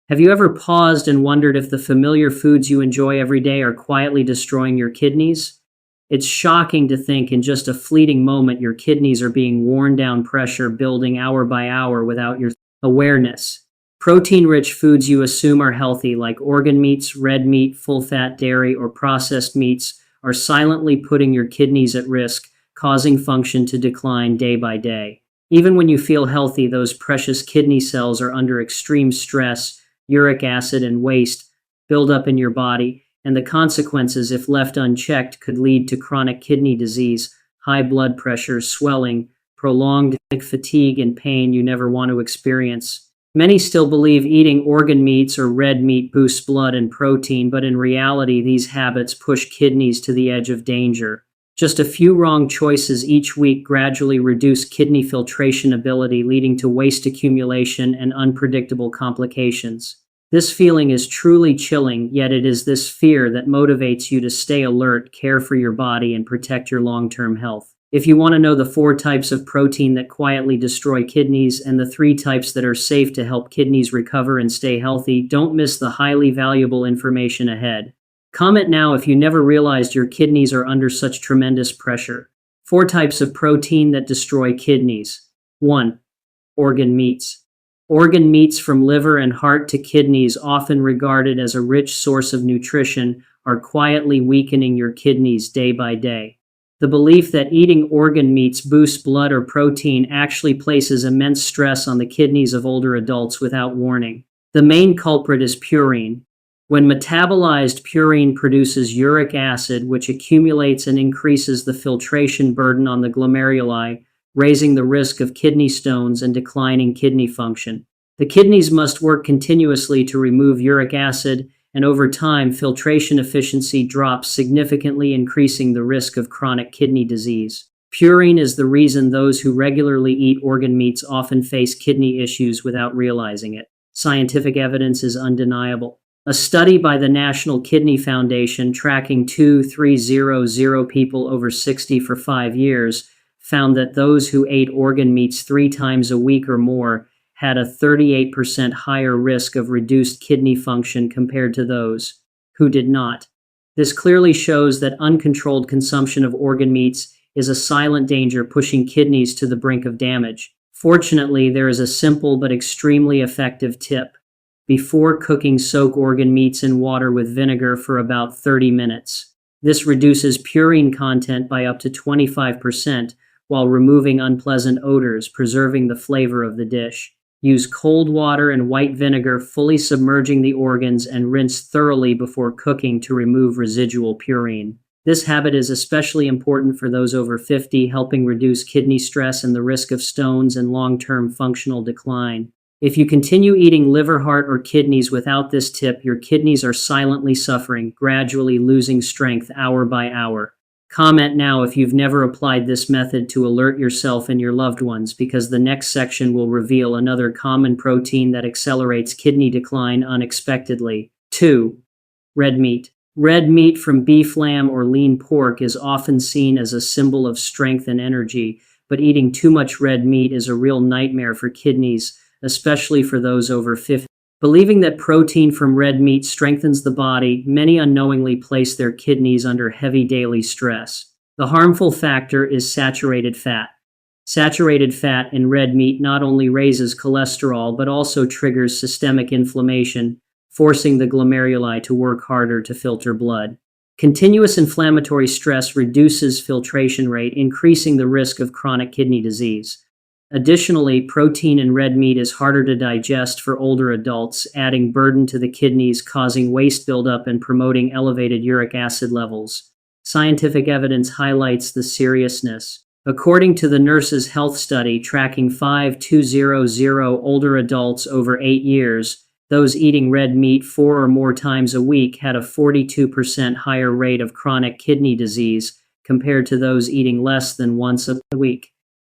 Have you ever paused and wondered if the familiar foods you enjoy every day are quietly destroying your kidneys? It's shocking to think in just a fleeting moment your kidneys are being worn down, pressure building hour by hour without your awareness. Protein-rich foods you assume are healthy, like organ meats, red meat, full-fat dairy, or processed meats, are silently putting your kidneys at risk, causing function to decline day by day. Even when you feel healthy, those precious kidney cells are under extreme stress. Uric acid and waste build up in your body, and the consequences, if left unchecked, could lead to chronic kidney disease, high blood pressure, swelling, prolonged fatigue, and pain you never want to experience. Many still believe eating organ meats or red meat boosts blood and protein, but in reality, these habits push kidneys to the edge of danger. Just a few wrong choices each week gradually reduce kidney filtration ability, leading to waste accumulation and unpredictable complications. This feeling is truly chilling, yet it is this fear that motivates you to stay alert, care for your body, and protect your long-term health. If you want to know the 4 types of protein that quietly destroy kidneys and the 3 types that are safe to help kidneys recover and stay healthy, don't miss the highly valuable information ahead. Comment now if you never realized your kidneys are under such tremendous pressure. 4 types of protein that destroy kidneys. 1. Organ meats. Organ meats, from liver and heart to kidneys, often regarded as a rich source of nutrition, are quietly weakening your kidneys day by day. The belief that eating organ meats boosts blood or protein actually places immense stress on the kidneys of older adults without warning. The main culprit is purine. When metabolized, purine produces uric acid, which accumulates and increases the filtration burden on the glomeruli, raising the risk of kidney stones and declining kidney function. The kidneys must work continuously to remove uric acid, and over time, filtration efficiency drops significantly, increasing the risk of chronic kidney disease. Purine is the reason those who regularly eat organ meats often face kidney issues without realizing it. Scientific evidence is undeniable. A study by the National Kidney Foundation, tracking 2,300 people over 60 for 5 years, found that those who ate organ meats 3 times a week or more had a 38% higher risk of reduced kidney function compared to those who did not. This clearly shows that uncontrolled consumption of organ meats is a silent danger, pushing kidneys to the brink of damage. Fortunately, there is a simple but extremely effective tip. Before cooking, soak organ meats in water with vinegar for about 30 minutes. This reduces purine content by up to 25% while removing unpleasant odors, preserving the flavor of the dish. Use cold water and white vinegar, fully submerging the organs, and rinse thoroughly before cooking to remove residual purine. This habit is especially important for those over 50, helping reduce kidney stress and the risk of stones and long-term functional decline. If you continue eating liver, heart, or kidneys without this tip, your kidneys are silently suffering, gradually losing strength hour by hour. Comment now if you've never applied this method to alert yourself and your loved ones, because the next section will reveal another common protein that accelerates kidney decline unexpectedly. 2. Red meat. Red meat from beef, lamb, or lean pork is often seen as a symbol of strength and energy, but eating too much red meat is a real nightmare for kidneys, especially for those over 50. Believing that protein from red meat strengthens the body, many unknowingly place their kidneys under heavy daily stress. The harmful factor is saturated fat. Saturated fat in red meat not only raises cholesterol but also triggers systemic inflammation, forcing the glomeruli to work harder to filter blood. Continuous inflammatory stress reduces filtration rate, increasing the risk of chronic kidney disease. Additionally, protein in red meat is harder to digest for older adults, adding burden to the kidneys, causing waste buildup and promoting elevated uric acid levels. Scientific evidence highlights the seriousness. According to the Nurses' Health Study, tracking 5,200 older adults over 8 years, those eating red meat 4 or more times a week had a 42% higher rate of chronic kidney disease compared to those eating less than once a week.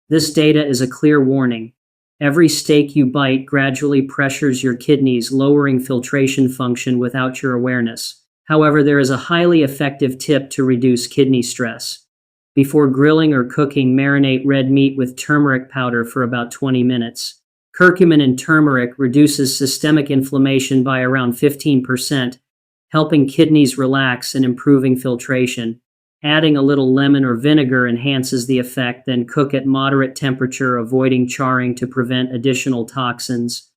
This data is a clear warning. Every steak you bite gradually pressures your kidneys, lowering filtration function without your awareness. However, there is a highly effective tip to reduce kidney stress. Before grilling or cooking, marinate red meat with turmeric powder for about 20 minutes. Curcumin and turmeric reduces systemic inflammation by around 15%, helping kidneys relax and improving filtration. Adding a little lemon or vinegar enhances the effect, then cook at moderate temperature, avoiding charring to prevent additional toxins.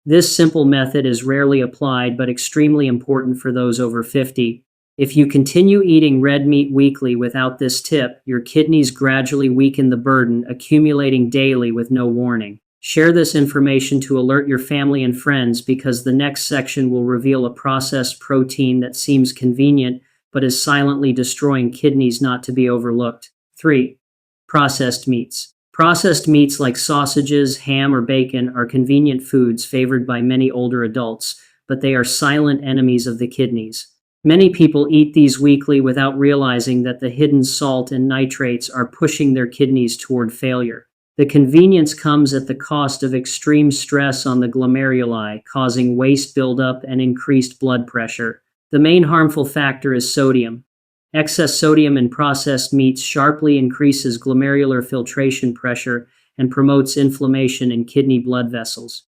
This simple method is rarely applied but extremely important for those over 50. If you continue eating red meat weekly without this tip, your kidneys gradually weaken the burden, accumulating daily with no warning. Share this information to alert your family and friends, because the next section will reveal a processed protein that seems convenient but is silently destroying kidneys, not to be overlooked. 3. Processed meats. Processed meats like sausages, ham, or bacon are convenient foods favored by many older adults, but they are silent enemies of the kidneys. Many people eat these weekly without realizing that the hidden salt and nitrates are pushing their kidneys toward failure. The convenience comes at the cost of extreme stress on the glomeruli, causing waste buildup and increased blood pressure. The main harmful factor is sodium. Excess sodium in processed meats sharply increases glomerular filtration pressure and promotes inflammation in kidney blood vessels.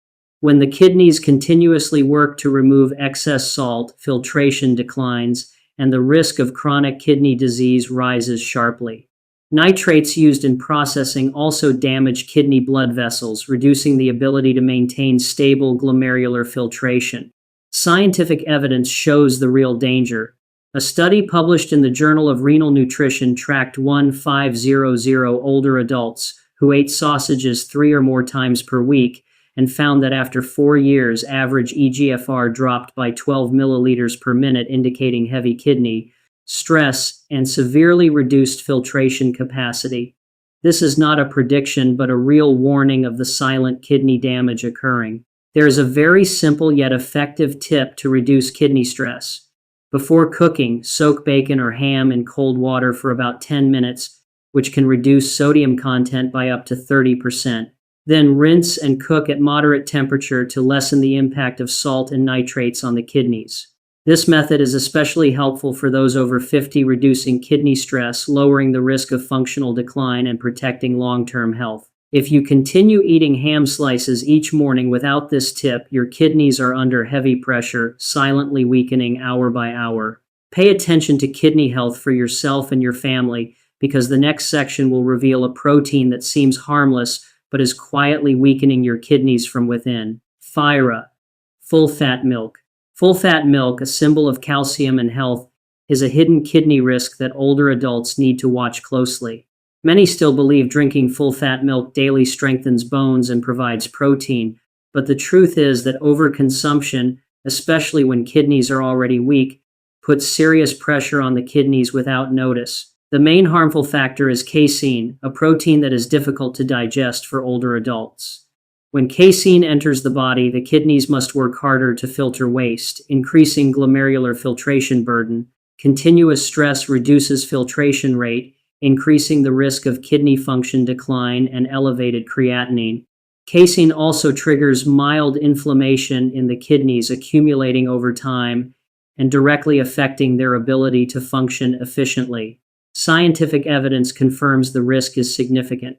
When the kidneys continuously work to remove excess salt, filtration declines, and the risk of chronic kidney disease rises sharply. Nitrates used in processing also damage kidney blood vessels, reducing the ability to maintain stable glomerular filtration. Scientific evidence shows the real danger. A study published in the Journal of Renal Nutrition tracked 1500 older adults who ate sausages 3 or more times per week and found that after 4 years, average eGFR dropped by 12 milliliters per minute, indicating heavy kidney stress and severely reduced filtration capacity. This is not a prediction, but a real warning of the silent kidney damage occurring. There is a very simple yet effective tip to reduce kidney stress. Before cooking, soak bacon or ham in cold water for about 10 minutes, which can reduce sodium content by up to 30%. Then rinse and cook at moderate temperature to lessen the impact of salt and nitrates on the kidneys. This method is especially helpful for those over 50, reducing kidney stress, lowering the risk of functional decline, and protecting long-term health. If you continue eating ham slices each morning without this tip, your kidneys are under heavy pressure, silently weakening hour by hour. Pay attention to kidney health for yourself and your family, because the next section will reveal a protein that seems harmless but is quietly weakening your kidneys from within. Fira, full-fat milk. Full-fat milk, a symbol of calcium and health, is a hidden kidney risk that older adults need to watch closely. Many still believe drinking full-fat milk daily strengthens bones and provides protein, but the truth is that overconsumption, especially when kidneys are already weak, puts serious pressure on the kidneys without notice. The main harmful factor is casein, a protein that is difficult to digest for older adults. When casein enters the body, the kidneys must work harder to filter waste, increasing glomerular filtration burden. Continuous stress reduces filtration rate, increasing the risk of kidney function decline and elevated creatinine. Casein also triggers mild inflammation in the kidneys, accumulating over time and directly affecting their ability to function efficiently. Scientific evidence confirms the risk is significant.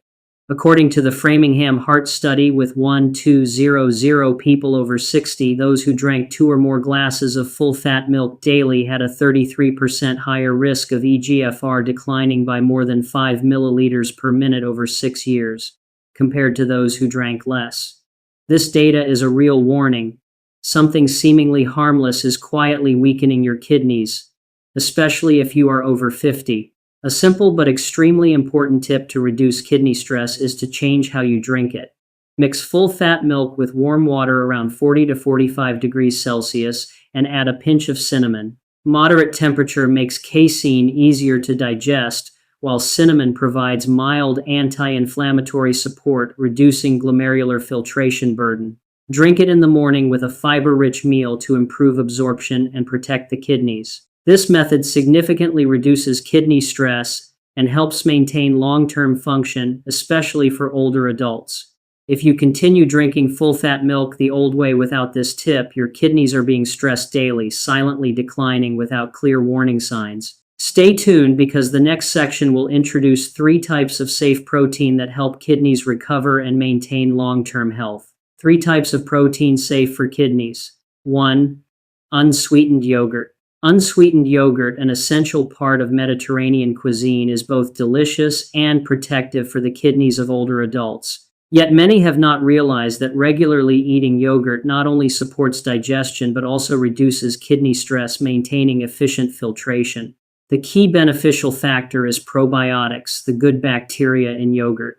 According to the Framingham Heart Study, with 1,200 people over 60, those who drank 2 or more glasses of full-fat milk daily had a 33% higher risk of eGFR declining by more than 5 milliliters per minute over 6 years, compared to those who drank less. This data is a real warning. Something seemingly harmless is quietly weakening your kidneys, especially if you are over 50. A simple but extremely important tip to reduce kidney stress is to change how you drink it. Mix full-fat milk with warm water around 40 to 45 degrees Celsius and add a pinch of cinnamon. Moderate temperature makes casein easier to digest, while cinnamon provides mild anti-inflammatory support, reducing glomerular filtration burden. Drink it in the morning with a fiber-rich meal to improve absorption and protect the kidneys. This method significantly reduces kidney stress and helps maintain long-term function, especially for older adults. If you continue drinking full-fat milk the old way without this tip, your kidneys are being stressed daily, silently declining without clear warning signs. Stay tuned, because the next section will introduce 3 types of safe protein that help kidneys recover and maintain long-term health. 3 types of protein safe for kidneys. 1. Unsweetened yogurt. Unsweetened yogurt, an essential part of Mediterranean cuisine, is both delicious and protective for the kidneys of older adults. Yet many have not realized that regularly eating yogurt not only supports digestion but also reduces kidney stress, maintaining efficient filtration. The key beneficial factor is probiotics, the good bacteria in yogurt.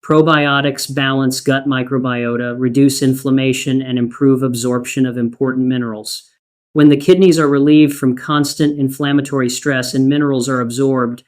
Probiotics balance gut microbiota, reduce inflammation, and improve absorption of important minerals. When the kidneys are relieved from constant inflammatory stress and minerals are absorbed,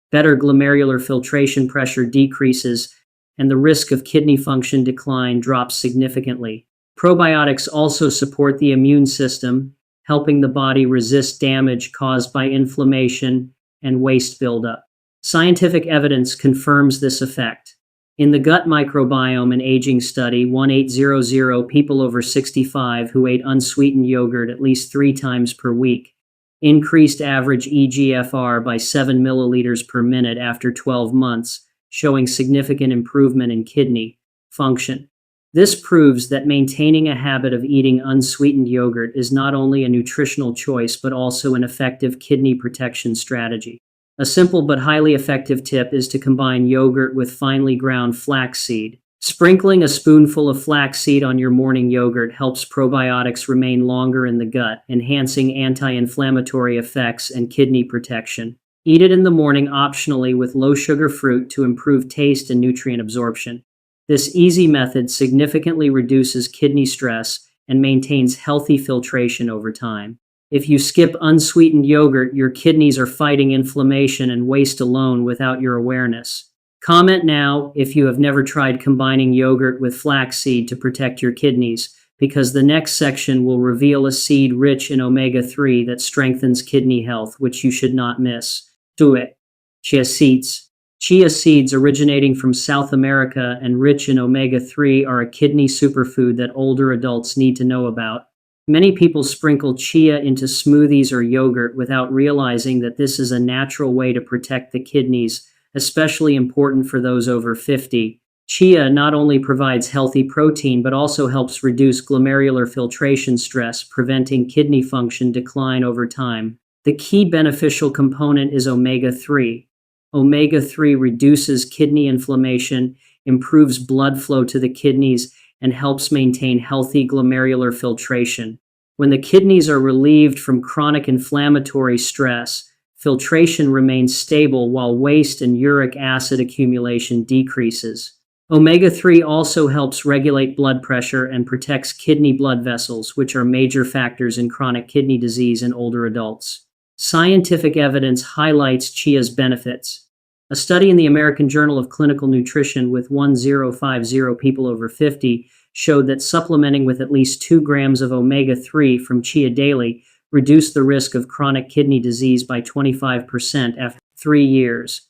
better glomerular filtration pressure decreases, and the risk of kidney function decline drops significantly. Probiotics also support the immune system, helping the body resist damage caused by inflammation and waste buildup. Scientific evidence confirms this effect. In the gut microbiome and aging study 1800, people over 65 who ate unsweetened yogurt at least 3 times per week increased average eGFR by 7 milliliters per minute after 12 months, showing significant improvement in kidney function. This proves that maintaining a habit of eating unsweetened yogurt is not only a nutritional choice but also an effective kidney protection strategy. A simple but highly effective tip is to combine yogurt with finely ground flaxseed. Sprinkling a spoonful of flaxseed on your morning yogurt helps probiotics remain longer in the gut, enhancing anti-inflammatory effects and kidney protection. Eat it in the morning optionally with low-sugar fruit to improve taste and nutrient absorption. This easy method significantly reduces kidney stress and maintains healthy filtration over time. If you skip unsweetened yogurt, your kidneys are fighting inflammation and waste alone without your awareness. Comment now if you have never tried combining yogurt with flaxseed to protect your kidneys, because the next section will reveal a seed rich in omega-3 that strengthens kidney health, which you should not miss. Do it. Chia Seeds. Chia seeds, originating from South America and rich in omega-3, are a kidney superfood that older adults need to know about. Many people sprinkle chia into smoothies or yogurt without realizing that this is a natural way to protect the kidneys, especially important for those over 50. Chia not only provides healthy protein but also helps reduce glomerular filtration stress, preventing kidney function decline over time. The key beneficial component is omega-3. Omega-3 reduces kidney inflammation, improves blood flow to the kidneys, and helps maintain healthy glomerular filtration. When the kidneys are relieved from chronic inflammatory stress, filtration remains stable while waste and uric acid accumulation decreases. Omega-3 also helps regulate blood pressure and protects kidney blood vessels, which are major factors in chronic kidney disease in older adults. Scientific evidence highlights chia's benefits. A study in the American Journal of Clinical Nutrition with 1050 people over 50 showed that supplementing with at least 2 grams of omega-3 from chia daily reduced the risk of chronic kidney disease by 25% after 3 years.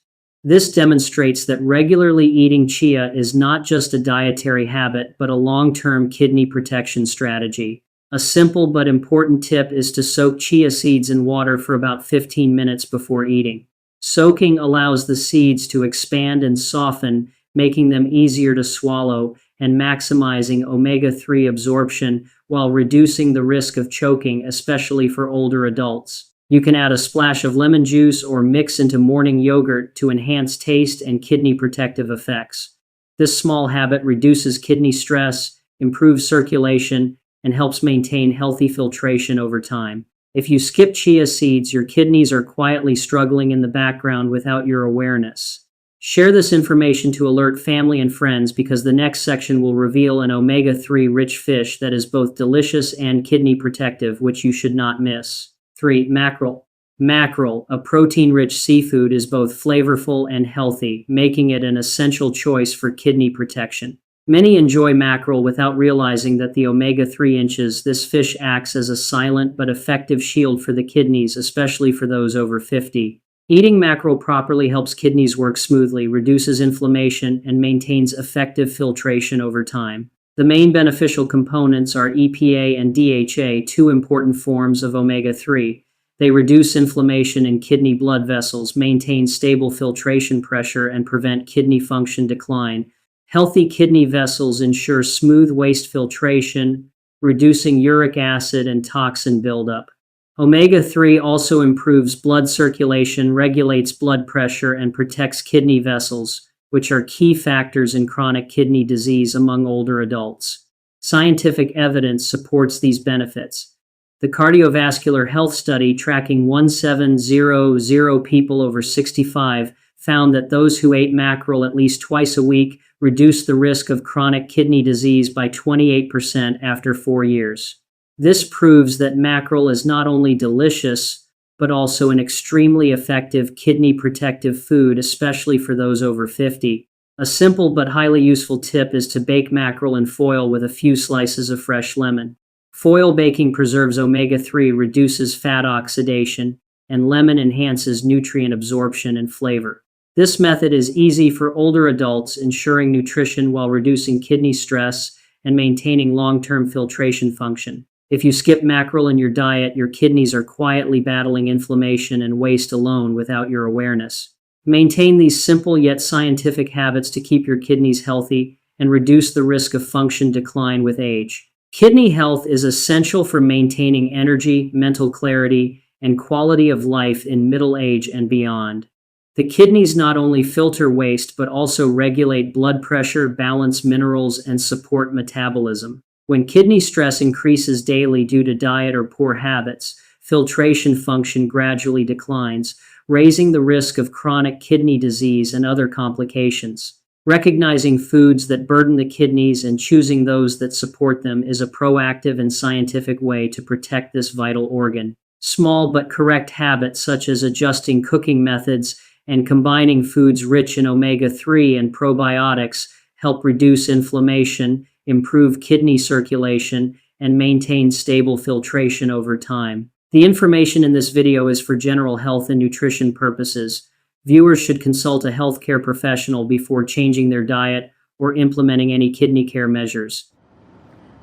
This demonstrates that regularly eating chia is not just a dietary habit but a long-term kidney protection strategy. A simple but important tip is to soak chia seeds in water for about 15 minutes before eating. Soaking allows the seeds to expand and soften, making them easier to swallow and maximizing omega-3 absorption while reducing the risk of choking, especially for older adults. You can add a splash of lemon juice or mix into morning yogurt to enhance taste and kidney protective effects. This small habit reduces kidney stress, improves circulation, and helps maintain healthy filtration over time. If you skip chia seeds, your kidneys are quietly struggling in the background without your awareness. Share this information to alert family and friends, because the next section will reveal an omega-3 rich fish that is both delicious and kidney protective, which you should not miss. 3. Mackerel. Mackerel, a protein-rich seafood, is both flavorful and healthy, making it an essential choice for kidney protection. Many enjoy mackerel without realizing that the omega-3 inches this fish acts as a silent but effective shield for the kidneys, especially for those over 50. Eating mackerel properly helps kidneys work smoothly, reduces inflammation, and maintains effective filtration over time. The main beneficial components are EPA and DHA, 2 important forms of omega-3. They reduce inflammation in kidney blood vessels, maintain stable filtration pressure, and prevent kidney function decline, Healthy kidney vessels ensure smooth waste filtration, reducing uric acid and toxin buildup. Omega-3 also improves blood circulation, regulates blood pressure, and protects kidney vessels, which are key factors in chronic kidney disease among older adults. Scientific evidence supports these benefits. The cardiovascular health study tracking 1700 people over 65 found that those who ate mackerel at least twice a week reduced the risk of chronic kidney disease by 28% after 4 years. This proves that mackerel is not only delicious, but also an extremely effective kidney protective food, especially for those over 50. A simple but highly useful tip is to bake mackerel in foil with a few slices of fresh lemon. Foil baking preserves omega-3, reduces fat oxidation, and lemon enhances nutrient absorption and flavor. This method is easy for older adults, ensuring nutrition while reducing kidney stress and maintaining long-term filtration function. If you skip mackerel in your diet, your kidneys are quietly battling inflammation and waste alone without your awareness. Maintain these simple yet scientific habits to keep your kidneys healthy and reduce the risk of function decline with age. Kidney health is essential for maintaining energy, mental clarity, and quality of life in middle age and beyond. The kidneys not only filter waste but also regulate blood pressure, balance minerals, and support metabolism. When kidney stress increases daily due to diet or poor habits, filtration function gradually declines, raising the risk of chronic kidney disease and other complications. Recognizing foods that burden the kidneys and choosing those that support them is a proactive and scientific way to protect this vital organ. Small but correct habits such as adjusting cooking methods and combining foods rich in omega-3 and probiotics help reduce inflammation, improve kidney circulation, and maintain stable filtration over time. The information in this video is for general health and nutrition purposes. Viewers should consult a healthcare professional before changing their diet or implementing any kidney care measures.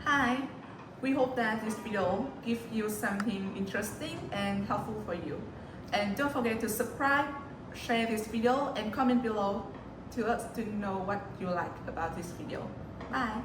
Hi, we hope that this video gives you something interesting and helpful for you. And don't forget to subscribe, share this video, and comment below to us to know what you like about this video. Bye.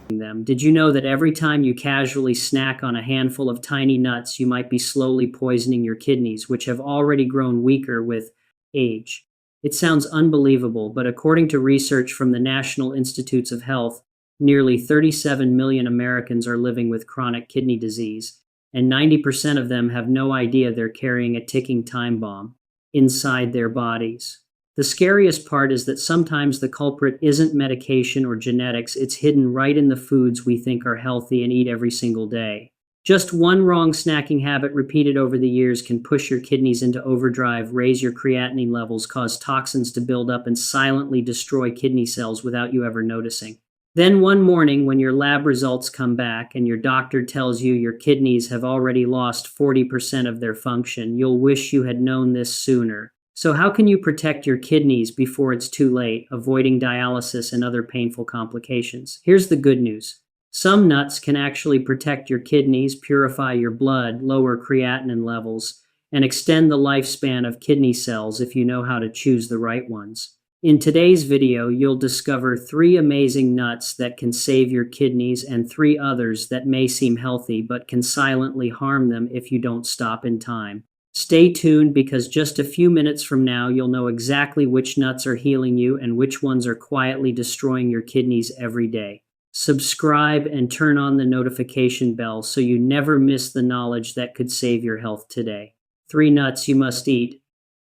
Did you know that every time you casually snack on a handful of tiny nuts, you might be slowly poisoning your kidneys, which have already grown weaker with age? It sounds unbelievable, but according to research from the National Institutes of Health, nearly 37 million Americans are living with chronic kidney disease, and 90% of them have no idea they're carrying a ticking time bomb inside their bodies. The scariest part is that sometimes the culprit isn't medication or genetics, it's hidden right in the foods we think are healthy and eat every single day. Just one wrong snacking habit repeated over the years can push your kidneys into overdrive, raise your creatinine levels, cause toxins to build up, and silently destroy kidney cells without you ever noticing. Then one morning, when your lab results come back and your doctor tells you your kidneys have already lost 40% of their function, you'll wish you had known this sooner. So how can you protect your kidneys before it's too late, avoiding dialysis and other painful complications? Here's the good news. Some nuts can actually protect your kidneys, purify your blood, lower creatinine levels, and extend the lifespan of kidney cells if you know how to choose the right ones. In today's video, you'll discover 3 amazing nuts that can save your kidneys and 3 others that may seem healthy but can silently harm them if you don't stop in time. Stay tuned because just a few minutes from now, you'll know exactly which nuts are healing you and which ones are quietly destroying your kidneys every day. Subscribe and turn on the notification bell so you never miss the knowledge that could save your health today. 3 nuts you must eat.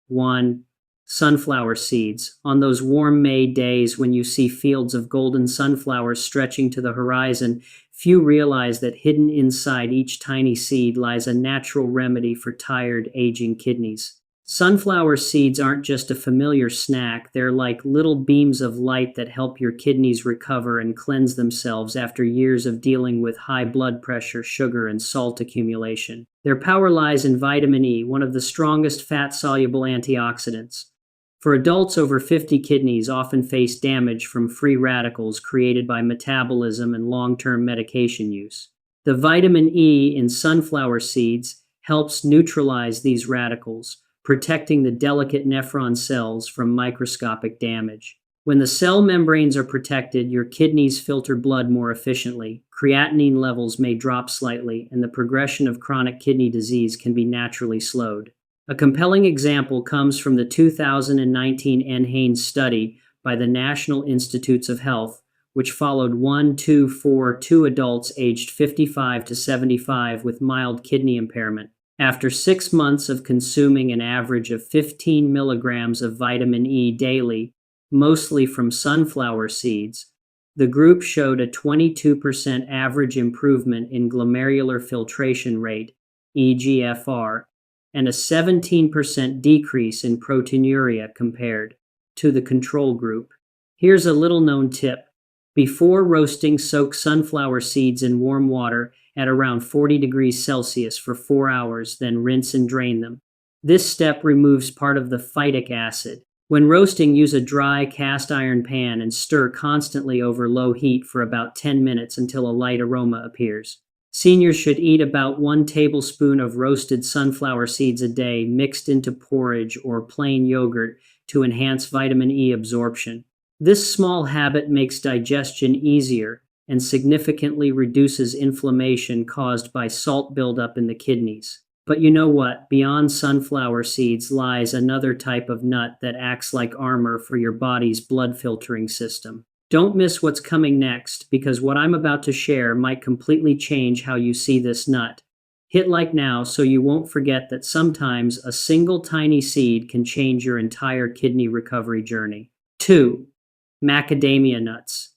1. Sunflower seeds. On those warm May days when you see fields of golden sunflowers stretching to the horizon, few realize that hidden inside each tiny seed lies a natural remedy for tired, aging kidneys. Sunflower seeds aren't just a familiar snack, they're like little beams of light that help your kidneys recover and cleanse themselves after years of dealing with high blood pressure, sugar, and salt accumulation. Their power lies in vitamin E, one of the strongest fat-soluble antioxidants. For adults over 50, kidneys often face damage from free radicals created by metabolism and long-term medication use. The vitamin E in sunflower seeds helps neutralize these radicals, protecting the delicate nephron cells from microscopic damage. When the cell membranes are protected, your kidneys filter blood more efficiently, creatinine levels may drop slightly, and the progression of chronic kidney disease can be naturally slowed. A compelling example comes from the 2019 NHANES study by the National Institutes of Health, which followed 2 adults aged 55 to 75 with mild kidney impairment. After 6 months of consuming an average of 15 milligrams of vitamin E daily, mostly from sunflower seeds, the group showed a 22% average improvement in glomerular filtration rate, eGFR, and a 17% decrease in proteinuria compared to the control group. Here's a little-known tip. Before roasting, soak sunflower seeds in warm water at around 40 degrees Celsius for 4 hours, then rinse and drain them. This step removes part of the phytic acid. When roasting, use a dry cast iron pan and stir constantly over low heat for about 10 minutes until a light aroma appears. Seniors should eat about 1 tablespoon of roasted sunflower seeds a day mixed into porridge or plain yogurt to enhance vitamin E absorption. This small habit makes digestion easier and significantly reduces inflammation caused by salt buildup in the kidneys. But you know what? Beyond sunflower seeds lies another type of nut that acts like armor for your body's blood filtering system. Don't miss what's coming next, because what I'm about to share might completely change how you see this nut. Hit like now so you won't forget that sometimes a single tiny seed can change your entire kidney recovery journey. 2. Macadamia nuts.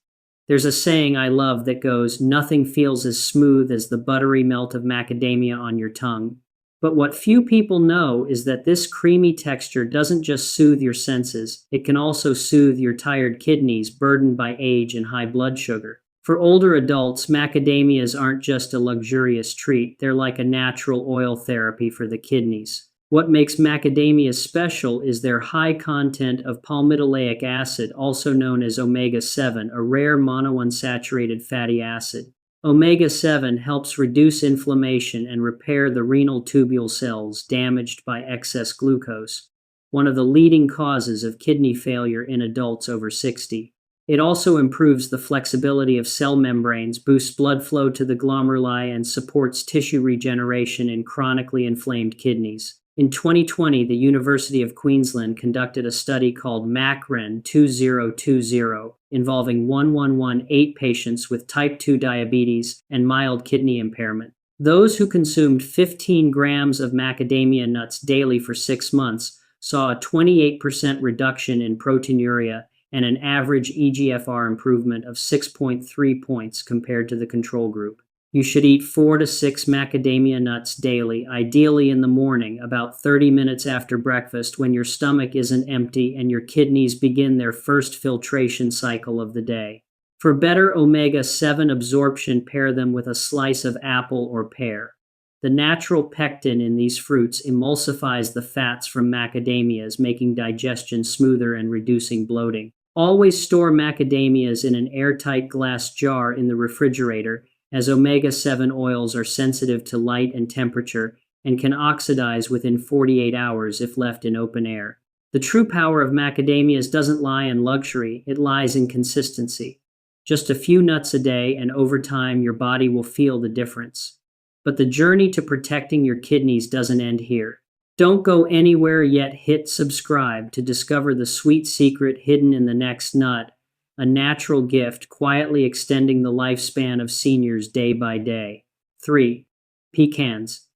There's a saying I love that goes, "Nothing feels as smooth as the buttery melt of macadamia on your tongue." But what few people know is that this creamy texture doesn't just soothe your senses, it can also soothe your tired kidneys burdened by age and high blood sugar. For older adults, macadamias aren't just a luxurious treat, they're like a natural oil therapy for the kidneys. What makes macadamias special is their high content of palmitoleic acid, also known as omega-7, a rare monounsaturated fatty acid. Omega-7 helps reduce inflammation and repair the renal tubule cells damaged by excess glucose, one of the leading causes of kidney failure in adults over 60. It also improves the flexibility of cell membranes, boosts blood flow to the glomeruli, and supports tissue regeneration in chronically inflamed kidneys. In 2020, the University of Queensland conducted a study called Mackerel 2020 involving 1118 patients with type 2 diabetes and mild kidney impairment. Those who consumed 15 grams of macadamia nuts daily for 6 months saw a 28% reduction in proteinuria and an average eGFR improvement of 6.3 points compared to the control group. You should eat 4 to 6 macadamia nuts daily, ideally in the morning, about 30 minutes after breakfast when your stomach isn't empty and your kidneys begin their first filtration cycle of the day. For better omega-7 absorption, pair them with a slice of apple or pear. The natural pectin in these fruits emulsifies the fats from macadamias, making digestion smoother and reducing bloating. Always store macadamias in an airtight glass jar in the refrigerator, as omega-7 oils are sensitive to light and temperature and can oxidize within 48 hours if left in open air. The true power of macadamias doesn't lie in luxury, it lies in consistency. Just a few nuts a day, and over time your body will feel the difference. But the journey to protecting your kidneys doesn't end here. Don't go anywhere yet. Hit subscribe to discover the sweet secret hidden in the next nut, a natural gift quietly extending the lifespan of seniors day by day. 3. Pecans.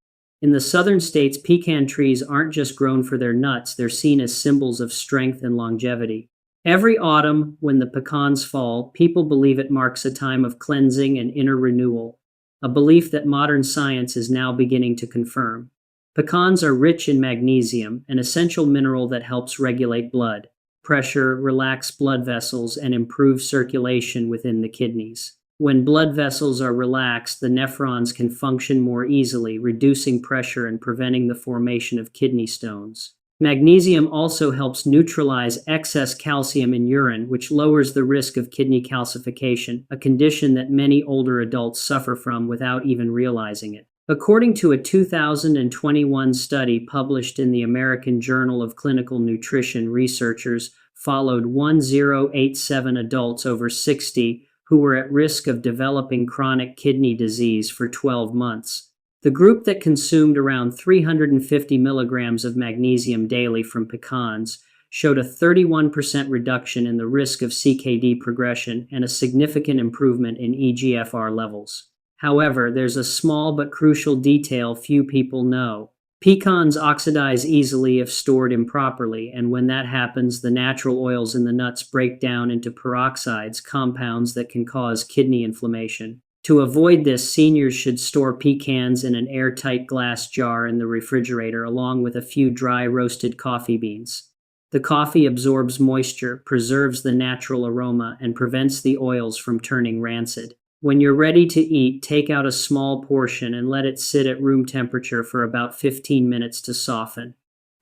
In the southern states, pecan trees aren't just grown for their nuts, they're seen as symbols of strength and longevity. Every autumn, when the pecans fall, people believe it marks a time of cleansing and inner renewal, a belief that modern science is now beginning to confirm. Pecans are rich in magnesium, an essential mineral that helps regulate blood pressure, relax blood vessels, and improve circulation within the kidneys. When blood vessels are relaxed, the nephrons can function more easily, reducing pressure and preventing the formation of kidney stones. Magnesium also helps neutralize excess calcium in urine, which lowers the risk of kidney calcification, a condition that many older adults suffer from without even realizing it. According to a 2021 study published in the American Journal of Clinical Nutrition, researchers followed 1087 adults over 60 who were at risk of developing chronic kidney disease for 12 months. The group that consumed around 350 milligrams of magnesium daily from pecans showed a 31% reduction in the risk of CKD progression and a significant improvement in eGFR levels. However, there's a small but crucial detail few people know. Pecans oxidize easily if stored improperly, and when that happens, the natural oils in the nuts break down into peroxides, compounds that can cause kidney inflammation. To avoid this, seniors should store pecans in an airtight glass jar in the refrigerator along with a few dry roasted coffee beans. The coffee absorbs moisture, preserves the natural aroma, and prevents the oils from turning rancid. When you're ready to eat, take out a small portion and let it sit at room temperature for about 15 minutes to soften.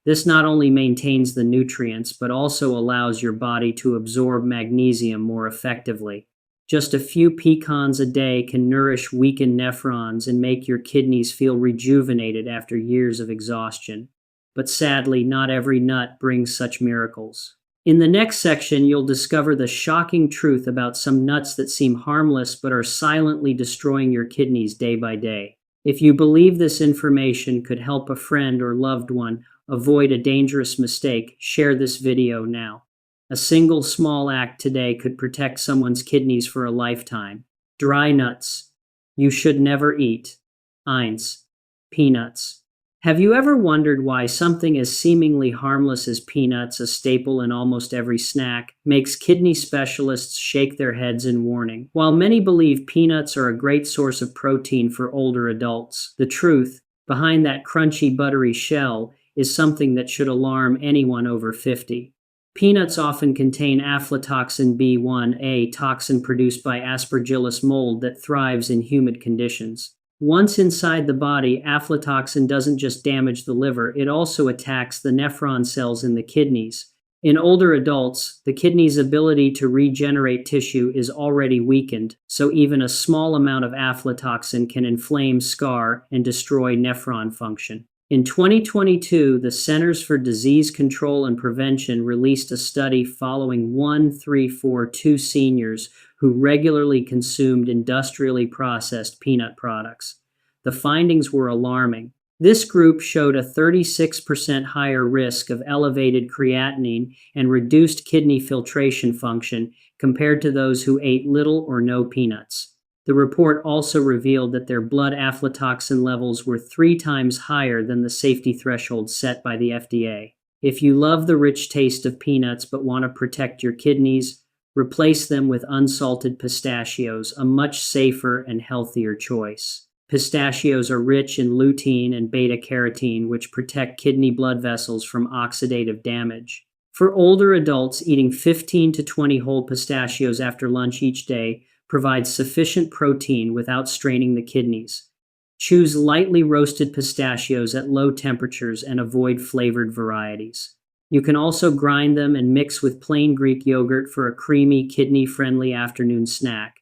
This not only maintains the nutrients, but also allows your body to absorb magnesium more effectively. Just a few pecans a day can nourish weakened nephrons and make your kidneys feel rejuvenated after years of exhaustion. But sadly, not every nut brings such miracles. In the next section, you'll discover the shocking truth about some nuts that seem harmless but are silently destroying your kidneys day by day. If you believe this information could help a friend or loved one avoid a dangerous mistake, share this video now. A single small act today could protect someone's kidneys for a lifetime. Dry nuts. You should never eat. 1. Peanuts. Have you ever wondered why something as seemingly harmless as peanuts, a staple in almost every snack, makes kidney specialists shake their heads in warning? While many believe peanuts are a great source of protein for older adults, the truth behind that crunchy, buttery shell is something that should alarm anyone over 50. Peanuts often contain aflatoxin B1, a toxin produced by Aspergillus mold that thrives in humid conditions. Once inside the body, aflatoxin doesn't just damage the liver, it also attacks the nephron cells in the kidneys. In older adults, the kidney's ability to regenerate tissue is already weakened, so even a small amount of aflatoxin can inflame, scar, and destroy nephron function. In 2022, the Centers for Disease Control and Prevention released a study following 1342 seniors who regularly consumed industrially processed peanut products. The findings were alarming. This group showed a 36% higher risk of elevated creatinine and reduced kidney filtration function compared to those who ate little or no peanuts. The report also revealed that their blood aflatoxin levels were 3 times higher than the safety threshold set by the FDA. If you love the rich taste of peanuts but want to protect your kidneys, replace them with unsalted pistachios, a much safer and healthier choice. Pistachios are rich in lutein and beta-carotene, which protect kidney blood vessels from oxidative damage. For older adults, eating 15 to 20 whole pistachios after lunch each day provides sufficient protein without straining the kidneys. Choose lightly roasted pistachios at low temperatures and avoid flavored varieties. You can also grind them and mix with plain Greek yogurt for a creamy, kidney-friendly afternoon snack.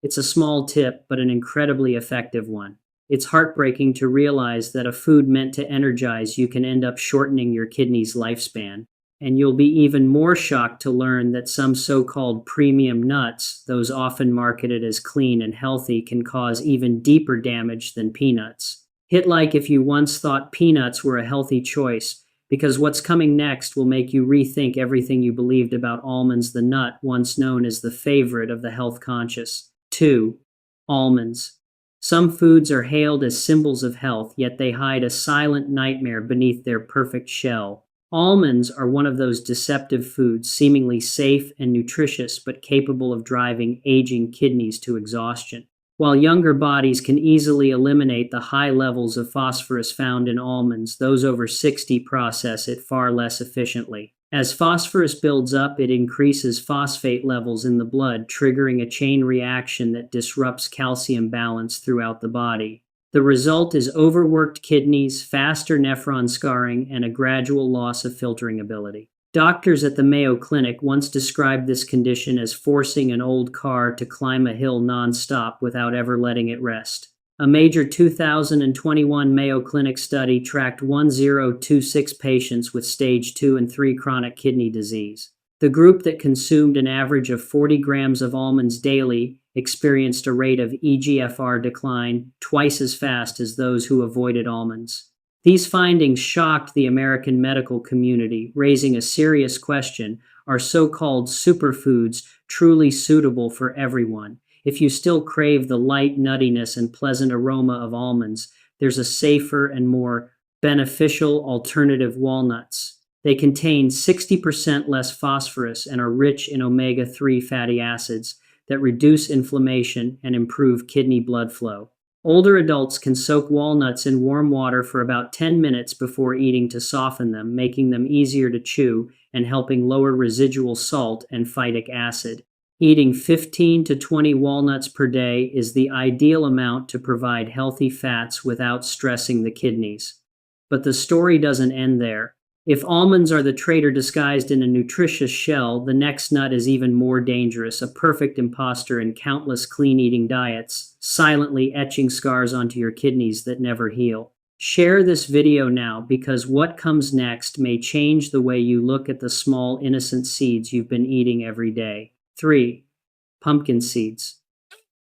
It's a small tip, but an incredibly effective one. It's heartbreaking to realize that a food meant to energize you can end up shortening your kidney's lifespan. And you'll be even more shocked to learn that some so-called premium nuts, those often marketed as clean and healthy, can cause even deeper damage than peanuts. Hit like if you once thought peanuts were a healthy choice, because what's coming next will make you rethink everything you believed about almonds, the nut once known as the favorite of the health-conscious. 2. Almonds. Some foods are hailed as symbols of health, yet they hide a silent nightmare beneath their perfect shell. Almonds are one of those deceptive foods, seemingly safe and nutritious, but capable of driving aging kidneys to exhaustion. While younger bodies can easily eliminate the high levels of phosphorus found in almonds, those over 60 process it far less efficiently. As phosphorus builds up, it increases phosphate levels in the blood, triggering a chain reaction that disrupts calcium balance throughout the body. The result is overworked kidneys, faster nephron scarring, and a gradual loss of filtering ability. Doctors at the Mayo Clinic once described this condition as forcing an old car to climb a hill non-stop without ever letting it rest. A major 2021 Mayo Clinic study tracked 1026 patients with stage 2 and 3 chronic kidney disease. The group that consumed an average of 40 grams of almonds daily experienced a rate of eGFR decline twice as fast as those who avoided almonds. These findings shocked the American medical community, raising a serious question: are so-called superfoods truly suitable for everyone? If you still crave the light nuttiness and pleasant aroma of almonds, there's a safer and more beneficial alternative: walnuts. They contain 60% less phosphorus and are rich in omega-3 fatty acids that reduce inflammation and improve kidney blood flow. Older adults can soak walnuts in warm water for about 10 minutes before eating to soften them, making them easier to chew and helping lower residual salt and phytic acid. Eating 15 to 20 walnuts per day is the ideal amount to provide healthy fats without stressing the kidneys. But the story doesn't end there. If almonds are the traitor disguised in a nutritious shell, the next nut is even more dangerous, a perfect imposter in countless clean-eating diets, silently etching scars onto your kidneys that never heal. Share this video now, because what comes next may change the way you look at the small, innocent seeds you've been eating every day. 3. Pumpkin seeds.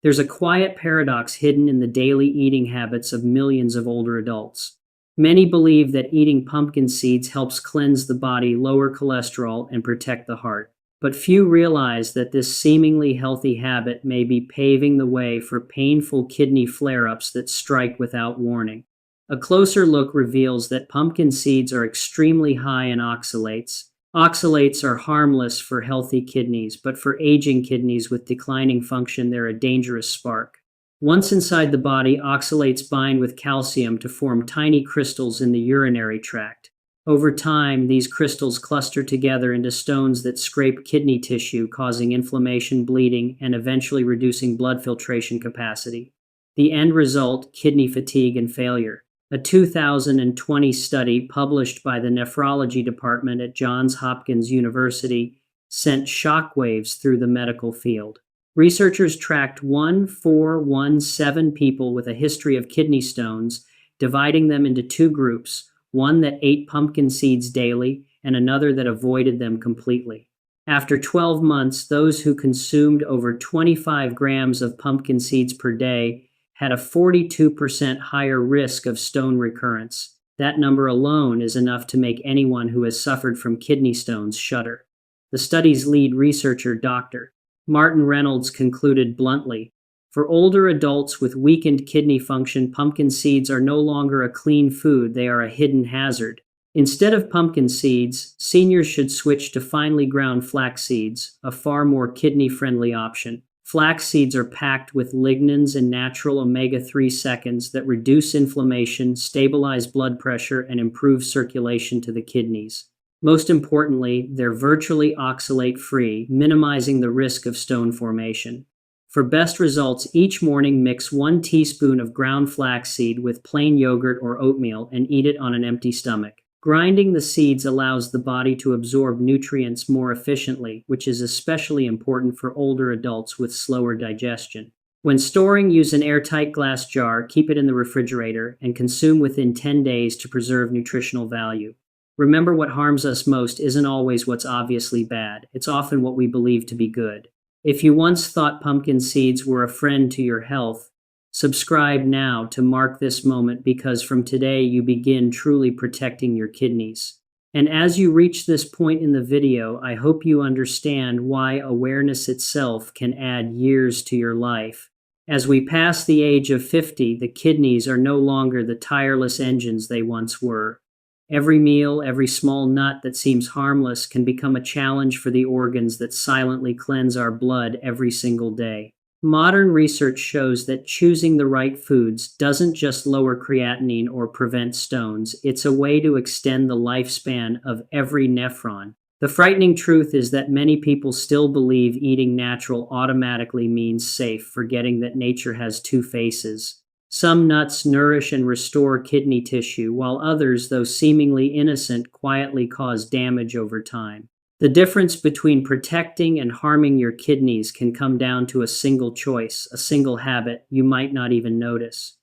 There's a quiet paradox hidden in the daily eating habits of millions of older adults. Many believe that eating pumpkin seeds helps cleanse the body, lower cholesterol, and protect the heart. But few realize that this seemingly healthy habit may be paving the way for painful kidney flare-ups that strike without warning. A closer look reveals that pumpkin seeds are extremely high in oxalates. Oxalates are harmless for healthy kidneys, but for aging kidneys with declining function, they're a dangerous spark. Once inside the body, oxalates bind with calcium to form tiny crystals in the urinary tract. Over time, these crystals cluster together into stones that scrape kidney tissue, causing inflammation, bleeding, and eventually reducing blood filtration capacity. The end result: kidney fatigue and failure. A 2020 study published by the nephrology department at Johns Hopkins University sent shockwaves through the medical field. Researchers tracked 1,417 people with a history of kidney stones, dividing them into two groups, one that ate pumpkin seeds daily and another that avoided them completely. After 12 months, those who consumed over 25 grams of pumpkin seeds per day had a 42% higher risk of stone recurrence. That number alone is enough to make anyone who has suffered from kidney stones shudder. The study's lead researcher, Dr. Martin Reynolds, concluded bluntly, "For older adults with weakened kidney function, pumpkin seeds are no longer a clean food, they are a hidden hazard. Instead of pumpkin seeds, seniors should switch to finely ground flax seeds, a far more kidney-friendly option. Flax seeds are packed with lignans and natural omega-3 seconds that reduce inflammation, stabilize blood pressure, and improve circulation to the kidneys. Most importantly, they're virtually oxalate-free, minimizing the risk of stone formation. For best results, each morning mix 1 teaspoon of ground flaxseed with plain yogurt or oatmeal and eat it on an empty stomach. Grinding the seeds allows the body to absorb nutrients more efficiently, which is especially important for older adults with slower digestion. When storing, use an airtight glass jar, keep it in the refrigerator, and consume within 10 days to preserve nutritional value. Remember, what harms us most isn't always what's obviously bad. It's often what we believe to be good. If you once thought pumpkin seeds were a friend to your health, subscribe now to mark this moment, because from today you begin truly protecting your kidneys. And as you reach this point in the video, I hope you understand why awareness itself can add years to your life. As we pass the age of 50, the kidneys are no longer the tireless engines they once were. Every meal, every small nut that seems harmless can become a challenge for the organs that silently cleanse our blood every single day. Modern research shows that choosing the right foods doesn't just lower creatinine or prevent stones, it's a way to extend the lifespan of every nephron. The frightening truth is that many people still believe eating natural automatically means safe, forgetting that nature has two faces. Some nuts nourish and restore kidney tissue, while others, though seemingly innocent, quietly cause damage over time. The difference between protecting and harming your kidneys can come down to a single choice, a single habit you might not even notice.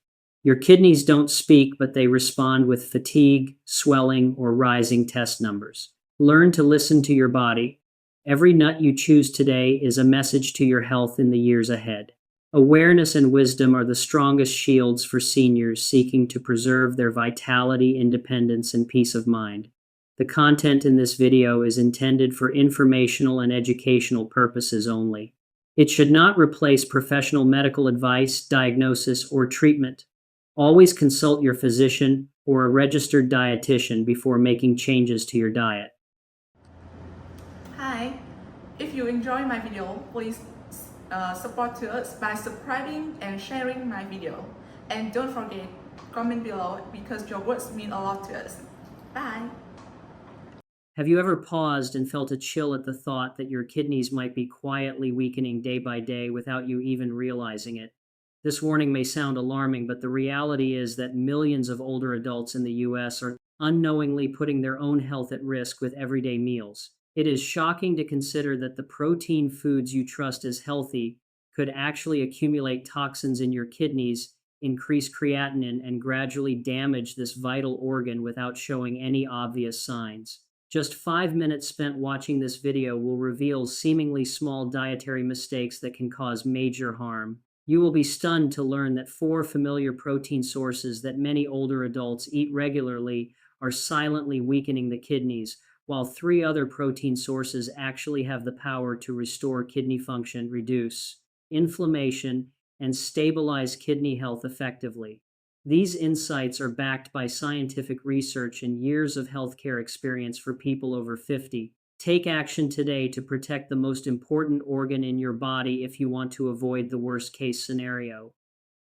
Your kidneys don't speak, but they respond with fatigue, swelling, or rising test numbers. Learn to listen to your body. Every nut you choose today is a message to your health in the years ahead. Awareness and wisdom are the strongest shields for seniors seeking to preserve their vitality, independence, and peace of mind. The content in this video is intended for informational and educational purposes only. It should not replace professional medical advice, diagnosis, or treatment. Always consult your physician or a registered dietitian before making changes to your diet. Hi, if you enjoy my video, please support to us by subscribing and sharing my video. And don't forget, comment below because your words mean a lot to us. Bye. Have you ever paused and felt a chill at the thought that your kidneys might be quietly weakening day by day without you even realizing it? This warning may sound alarming, but the reality is that millions of older adults in the US are unknowingly putting their own health at risk with everyday meals. It is shocking to consider that the protein foods you trust as healthy could actually accumulate toxins in your kidneys, increase creatinine, and gradually damage this vital organ without showing any obvious signs. Just 5 minutes spent watching this video will reveal seemingly small dietary mistakes that can cause major harm. You will be stunned to learn that 4 familiar protein sources that many older adults eat regularly are silently weakening the kidneys, while 3 other protein sources actually have the power to restore kidney function, reduce inflammation, and stabilize kidney health effectively. These insights are backed by scientific research and years of healthcare experience for people over 50. Take action today to protect the most important organ in your body if you want to avoid the worst-case scenario.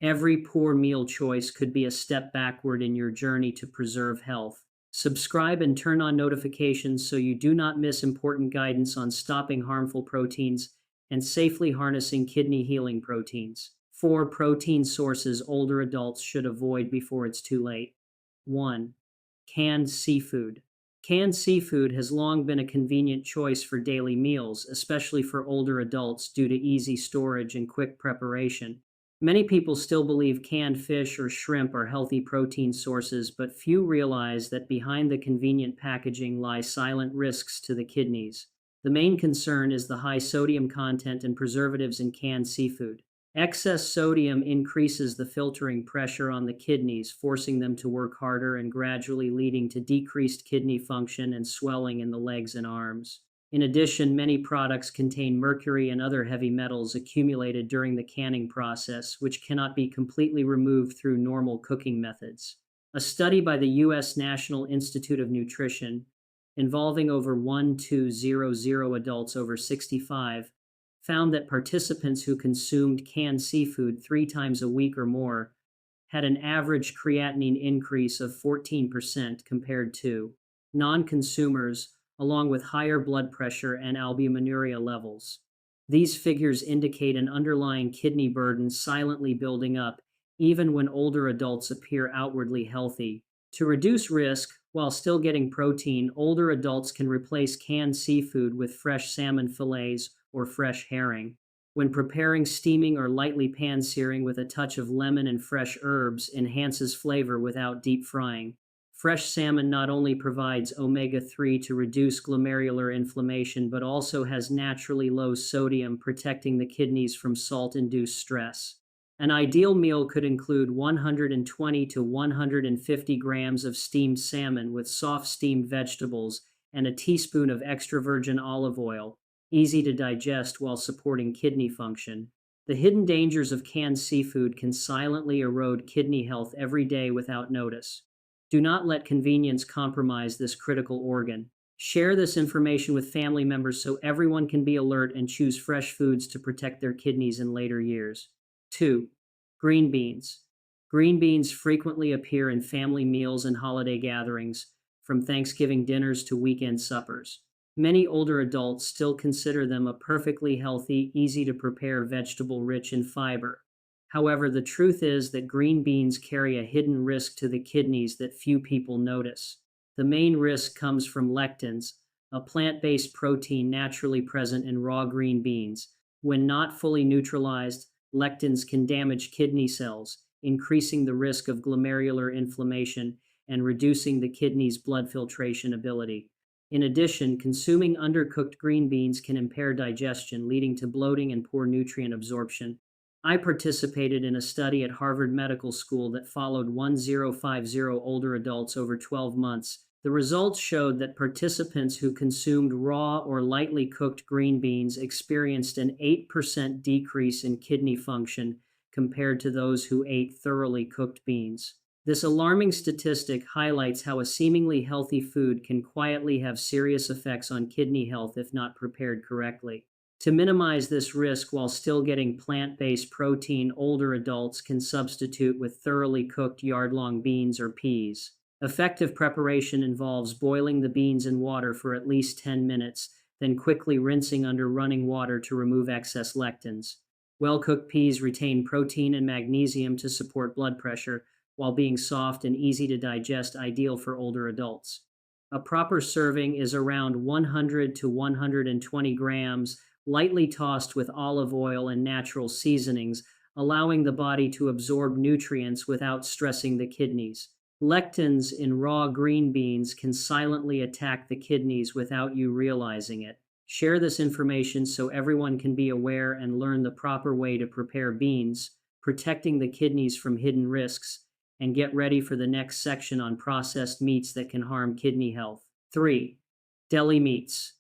Every poor meal choice could be a step backward in your journey to preserve health. Subscribe and turn on notifications so you do not miss important guidance on stopping harmful proteins and safely harnessing kidney healing proteins. 4 protein sources older adults should avoid before it's too late. 1. Canned seafood. Canned seafood has long been a convenient choice for daily meals, especially for older adults due to easy storage and quick preparation. Many people still believe canned fish or shrimp are healthy protein sources, but few realize that behind the convenient packaging lie silent risks to the kidneys. The main concern is the high sodium content and preservatives in canned seafood. Excess sodium increases the filtering pressure on the kidneys, forcing them to work harder and gradually leading to decreased kidney function and swelling in the legs and arms. In addition, many products contain mercury and other heavy metals accumulated during the canning process, which cannot be completely removed through normal cooking methods. A study by the U.S. National Institute of Nutrition, involving over 1,200 adults over 65, found that participants who consumed canned seafood 3 times a week or more had an average creatinine increase of 14% compared to non-consumers, along with higher blood pressure and albuminuria levels. These figures indicate an underlying kidney burden silently building up, even when older adults appear outwardly healthy. To reduce risk, while still getting protein, older adults can replace canned seafood with fresh salmon fillets or fresh herring. When preparing, steaming or lightly pan-searing with a touch of lemon and fresh herbs enhances flavor without deep frying. Fresh salmon not only provides omega-3 to reduce glomerular inflammation, but also has naturally low sodium, protecting the kidneys from salt-induced stress. An ideal meal could include 120 to 150 grams of steamed salmon with soft steamed vegetables and a teaspoon of extra virgin olive oil, easy to digest while supporting kidney function. The hidden dangers of canned seafood can silently erode kidney health every day without notice. Do not let convenience compromise this critical organ. Share this information with family members so everyone can be alert and choose fresh foods to protect their kidneys in later years. 2. Green beans. Green beans frequently appear in family meals and holiday gatherings, from Thanksgiving dinners to weekend suppers. Many older adults still consider them a perfectly healthy, easy-to-prepare vegetable rich in fiber. However, the truth is that green beans carry a hidden risk to the kidneys that few people notice. The main risk comes from lectins, a plant-based protein naturally present in raw green beans. When not fully neutralized, lectins can damage kidney cells, increasing the risk of glomerular inflammation and reducing the kidney's blood filtration ability. In addition, consuming undercooked green beans can impair digestion, leading to bloating and poor nutrient absorption. I participated in a study at Harvard Medical School that followed 1050 older adults over 12 months. The results showed that participants who consumed raw or lightly cooked green beans experienced an 8% decrease in kidney function compared to those who ate thoroughly cooked beans. This alarming statistic highlights how a seemingly healthy food can quietly have serious effects on kidney health if not prepared correctly. To minimize this risk while still getting plant-based protein, older adults can substitute with thoroughly cooked yard-long beans or peas. Effective preparation involves boiling the beans in water for at least 10 minutes, then quickly rinsing under running water to remove excess lectins. Well-cooked peas retain protein and magnesium to support blood pressure, while being soft and easy to digest, ideal for older adults. A proper serving is around 100 to 120 grams, lightly tossed with olive oil and natural seasonings, allowing the body to absorb nutrients without stressing the kidneys. Lectins in raw green beans can silently attack the kidneys without you realizing it. Share this information so everyone can be aware and learn the proper way to prepare beans, protecting the kidneys from hidden risks, and get ready for the next section on processed meats that can harm kidney health. 3. Deli meats.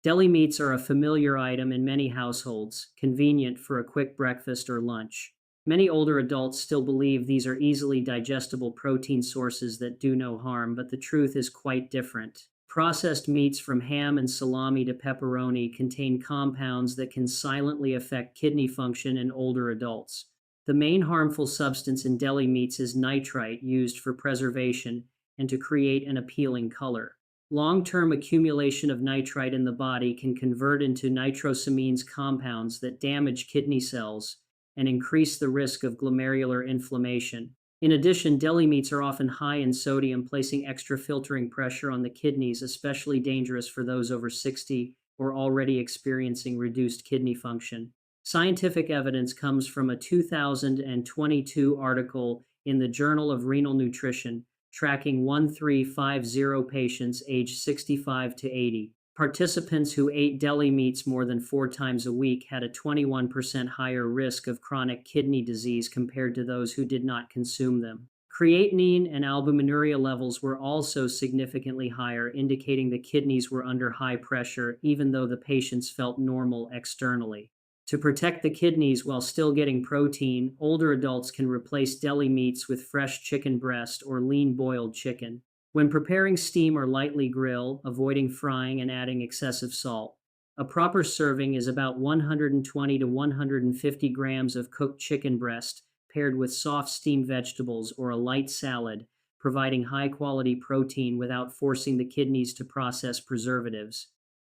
Deli meats are a familiar item in many households, convenient for a quick breakfast or lunch. Many older adults still believe these are easily digestible protein sources that do no harm, but the truth is quite different. Processed meats from ham and salami to pepperoni contain compounds that can silently affect kidney function in older adults. The main harmful substance in deli meats is nitrite, used for preservation and to create an appealing color. Long-term accumulation of nitrite in the body can convert into nitrosamines, compounds that damage kidney cells and increase the risk of glomerular inflammation. In addition, deli meats are often high in sodium, placing extra filtering pressure on the kidneys, especially dangerous for those over 60 or already experiencing reduced kidney function. Scientific evidence comes from a 2022 article in the Journal of Renal Nutrition, tracking 1350 patients aged 65 to 80. Participants who ate deli meats more than 4 times a week had a 21% higher risk of chronic kidney disease compared to those who did not consume them. Creatinine and albuminuria levels were also significantly higher, indicating the kidneys were under high pressure, even though the patients felt normal externally. To protect the kidneys while still getting protein, older adults can replace deli meats with fresh chicken breast or lean boiled chicken. When preparing, steam or lightly grill, avoiding frying and adding excessive salt. A proper serving is about 120 to 150 grams of cooked chicken breast, paired with soft steamed vegetables or a light salad, providing high-quality protein without forcing the kidneys to process preservatives.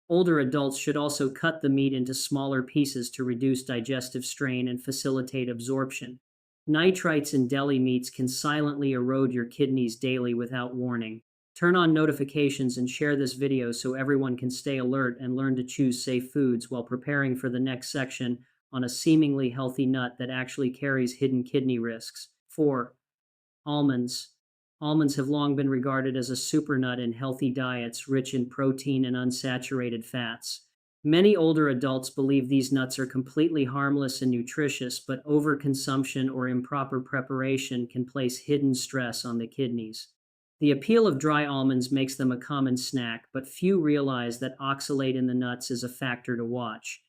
Older adults should also cut the meat into smaller pieces to reduce digestive strain and facilitate absorption. Nitrites in deli meats can silently erode your kidneys daily without warning. Turn on notifications and share this video so everyone can stay alert and learn to choose safe foods while preparing for the next section on a seemingly healthy nut that actually carries hidden kidney risks. 4. Almonds. Almonds have long been regarded as a supernut in healthy diets rich in protein and unsaturated fats. Many older adults believe these nuts are completely harmless and nutritious, but overconsumption or improper preparation can place hidden stress on the kidneys. The appeal of dry almonds makes them a common snack, but few realize that oxalate in the nuts is a factor to watch.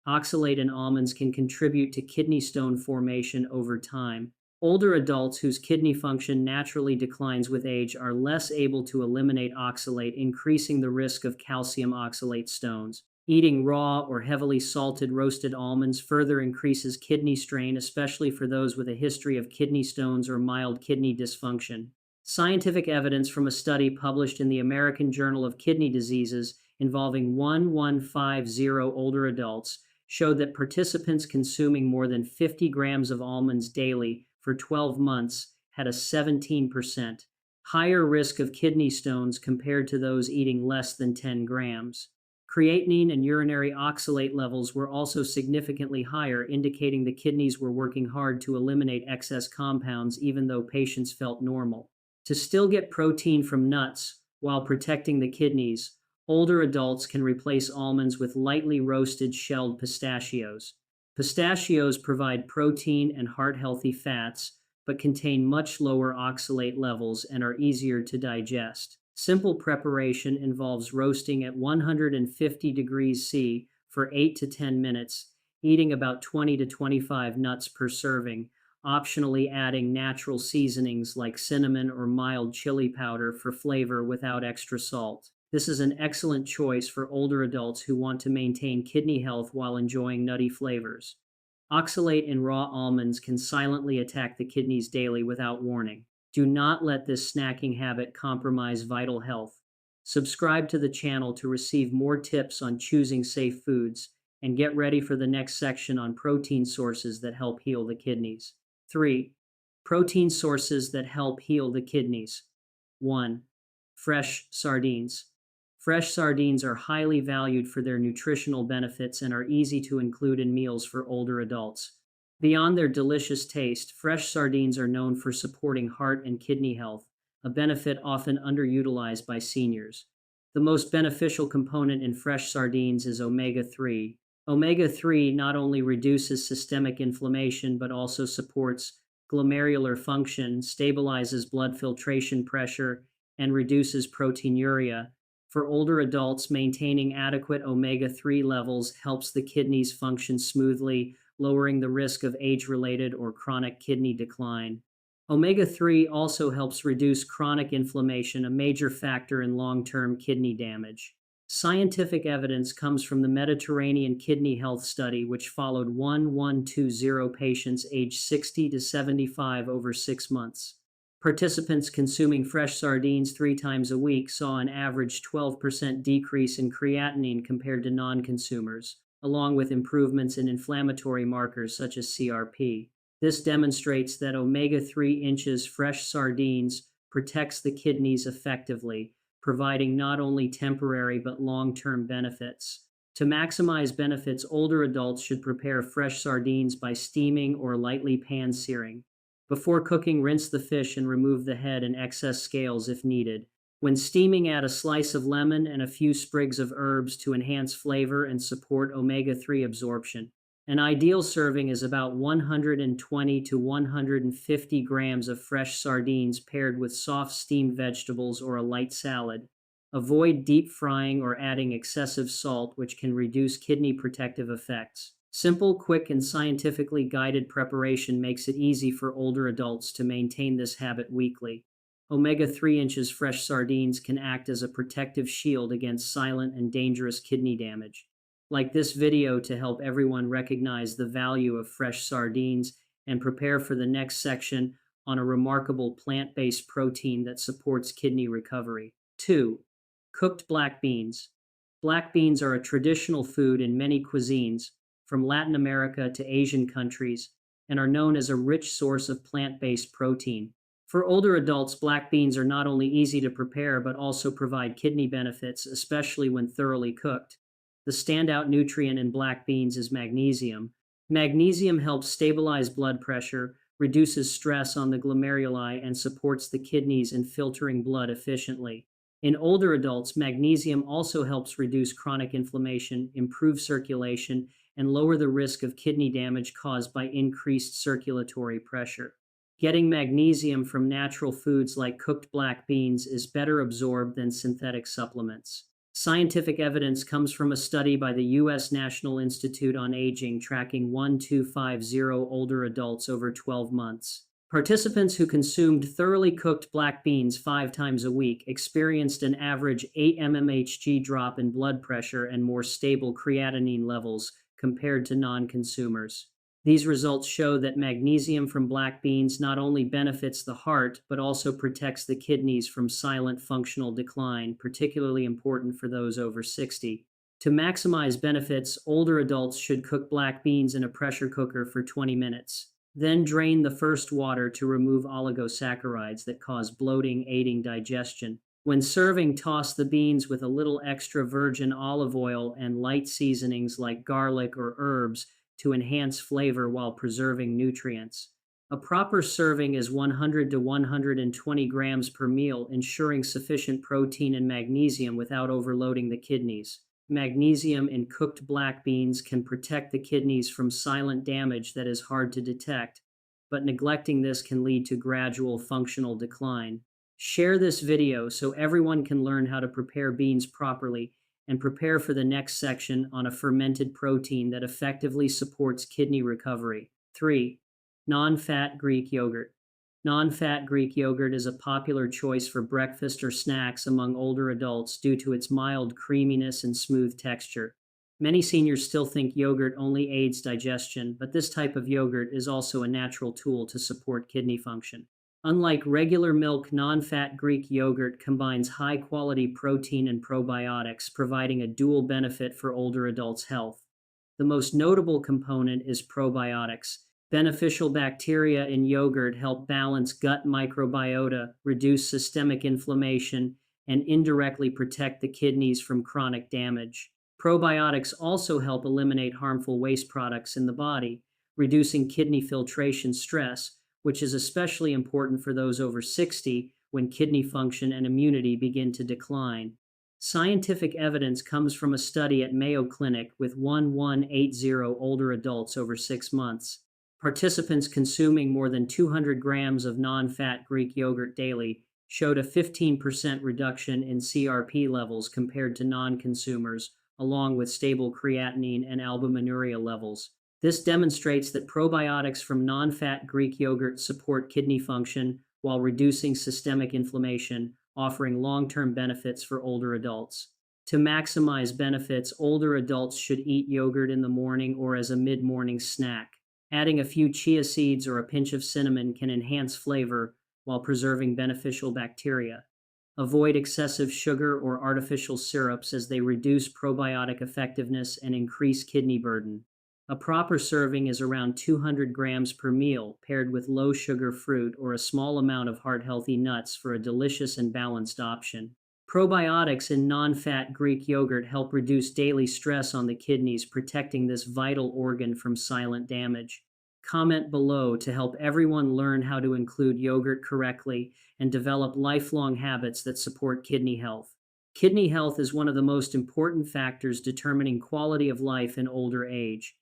Oxalate in almonds can contribute to kidney stone formation over time. Older adults whose kidney function naturally declines with age are less able to eliminate oxalate, increasing the risk of calcium oxalate stones. Eating raw or heavily salted roasted almonds further increases kidney strain, especially for those with a history of kidney stones or mild kidney dysfunction. Scientific evidence from a study published in the American Journal of Kidney Diseases involving 1150 older adults showed that participants consuming more than 50 grams of almonds daily for 12 months had a 17% higher risk of kidney stones compared to those eating less than 10 grams. Creatinine and urinary oxalate levels were also significantly higher, indicating the kidneys were working hard to eliminate excess compounds even though patients felt normal. To still get protein from nuts while protecting the kidneys, Older adults can replace almonds with lightly roasted shelled pistachios. Pistachios provide protein and heart-healthy fats, but contain much lower oxalate levels and are easier to digest. Simple preparation involves roasting at 150 degrees C for 8 to 10 minutes, eating about 20 to 25 nuts per serving, optionally adding natural seasonings like cinnamon or mild chili powder for flavor without extra salt. This is an excellent choice for older adults who want to maintain kidney health while enjoying nutty flavors. Oxalate in raw almonds can silently attack the kidneys daily without warning. Do not let this snacking habit compromise vital health. Subscribe to the channel to receive more tips on choosing safe foods, and get ready for the next section on protein sources that help heal the kidneys. 3. Protein sources that help heal the kidneys. 1. Fresh sardines. Fresh sardines are highly valued for their nutritional benefits and are easy to include in meals for older adults. Beyond their delicious taste, fresh sardines are known for supporting heart and kidney health, a benefit often underutilized by seniors. The most beneficial component in fresh sardines is omega-3. Omega-3 not only reduces systemic inflammation but also supports glomerular function, stabilizes blood filtration pressure, and reduces proteinuria. For older adults, maintaining adequate omega-3 levels helps the kidneys function smoothly, lowering the risk of age-related or chronic kidney decline. Omega-3 also helps reduce chronic inflammation, a major factor in long-term kidney damage. Scientific evidence comes from the Mediterranean Kidney Health Study, which followed 1120 patients aged 60 to 75 over 6 months. Participants consuming fresh sardines 3 times a week saw an average 12% decrease in creatinine compared to non-consumers, along with improvements in inflammatory markers such as CRP. This demonstrates that omega-3 inches fresh sardines protects the kidneys effectively, providing not only temporary but long-term benefits. To maximize benefits, older adults should prepare fresh sardines by steaming or lightly pan-searing. Before cooking, rinse the fish and remove the head and excess scales if needed. When steaming, add a slice of lemon and a few sprigs of herbs to enhance flavor and support omega-3 absorption. An ideal serving is about 120 to 150 grams of fresh sardines paired with soft steamed vegetables or a light salad. Avoid deep frying or adding excessive salt, which can reduce kidney protective effects. Simple, quick, and scientifically guided preparation makes it easy for older adults to maintain this habit weekly. Omega-3 inches fresh sardines can act as a protective shield against silent and dangerous kidney damage. Like this video to help everyone recognize the value of fresh sardines and prepare for the next section on a remarkable plant-based protein that supports kidney recovery. 2. Cooked black beans. Black beans are a traditional food in many cuisines, from Latin America to Asian countries, and are known as a rich source of plant-based protein. For older adults, black beans are not only easy to prepare but also provide kidney benefits, especially when thoroughly cooked. The standout nutrient in black beans is magnesium. Magnesium helps stabilize blood pressure, reduces stress on the glomeruli, and supports the kidneys in filtering blood efficiently. In older adults, magnesium also helps reduce chronic inflammation, improve circulation, and lower the risk of kidney damage caused by increased circulatory pressure. Getting magnesium from natural foods like cooked black beans is better absorbed than synthetic supplements. Scientific evidence comes from a study by the U.S. National Institute on Aging tracking 1250 older adults over 12 months. Participants who consumed thoroughly cooked black beans 5 times a week experienced an average 8 mmHg drop in blood pressure and more stable creatinine levels compared to non-consumers. These results show that magnesium from black beans not only benefits the heart, but also protects the kidneys from silent functional decline, particularly important for those over 60. To maximize benefits, older adults should cook black beans in a pressure cooker for 20 minutes. Then drain the first water to remove oligosaccharides that cause bloating, aiding digestion. When serving, toss the beans with a little extra virgin olive oil and light seasonings like garlic or herbs to enhance flavor while preserving nutrients. A proper serving is 100 to 120 grams per meal, ensuring sufficient protein and magnesium without overloading the kidneys. Magnesium in cooked black beans can protect the kidneys from silent damage that is hard to detect, but neglecting this can lead to gradual functional decline. Share this video so everyone can learn how to prepare beans properly and prepare for the next section on a fermented protein that effectively supports kidney recovery. 3. Non-fat Greek yogurt. Non-fat Greek yogurt is a popular choice for breakfast or snacks among older adults due to its mild creaminess and smooth texture. Many seniors still think yogurt only aids digestion, but this type of yogurt is also a natural tool to support kidney function. Unlike regular milk, non-fat Greek yogurt combines high-quality protein and probiotics, providing a dual benefit for older adults' health. The most notable component is probiotics. Beneficial bacteria in yogurt help balance gut microbiota, reduce systemic inflammation, and indirectly protect the kidneys from chronic damage. Probiotics also help eliminate harmful waste products in the body, reducing kidney filtration stress, which is especially important for those over 60 when kidney function and immunity begin to decline. Scientific evidence comes from a study at Mayo Clinic with 1180 older adults over 6 months. Participants consuming more than 200 grams of non-fat Greek yogurt daily showed a 15% reduction in CRP levels compared to non-consumers, along with stable creatinine and albuminuria levels. This demonstrates that probiotics from non-fat Greek yogurt support kidney function while reducing systemic inflammation, offering long-term benefits for older adults. To maximize benefits, older adults should eat yogurt in the morning or as a mid-morning snack. Adding a few chia seeds or a pinch of cinnamon can enhance flavor while preserving beneficial bacteria. Avoid excessive sugar or artificial syrups as they reduce probiotic effectiveness and increase kidney burden. A proper serving is around 200 grams per meal, paired with low-sugar fruit or a small amount of heart-healthy nuts for a delicious and balanced option. Probiotics in non-fat Greek yogurt help reduce daily stress on the kidneys, protecting this vital organ from silent damage. Comment below to help everyone learn how to include yogurt correctly and develop lifelong habits that support kidney health. Kidney health is one of the most important factors determining quality of life in older age.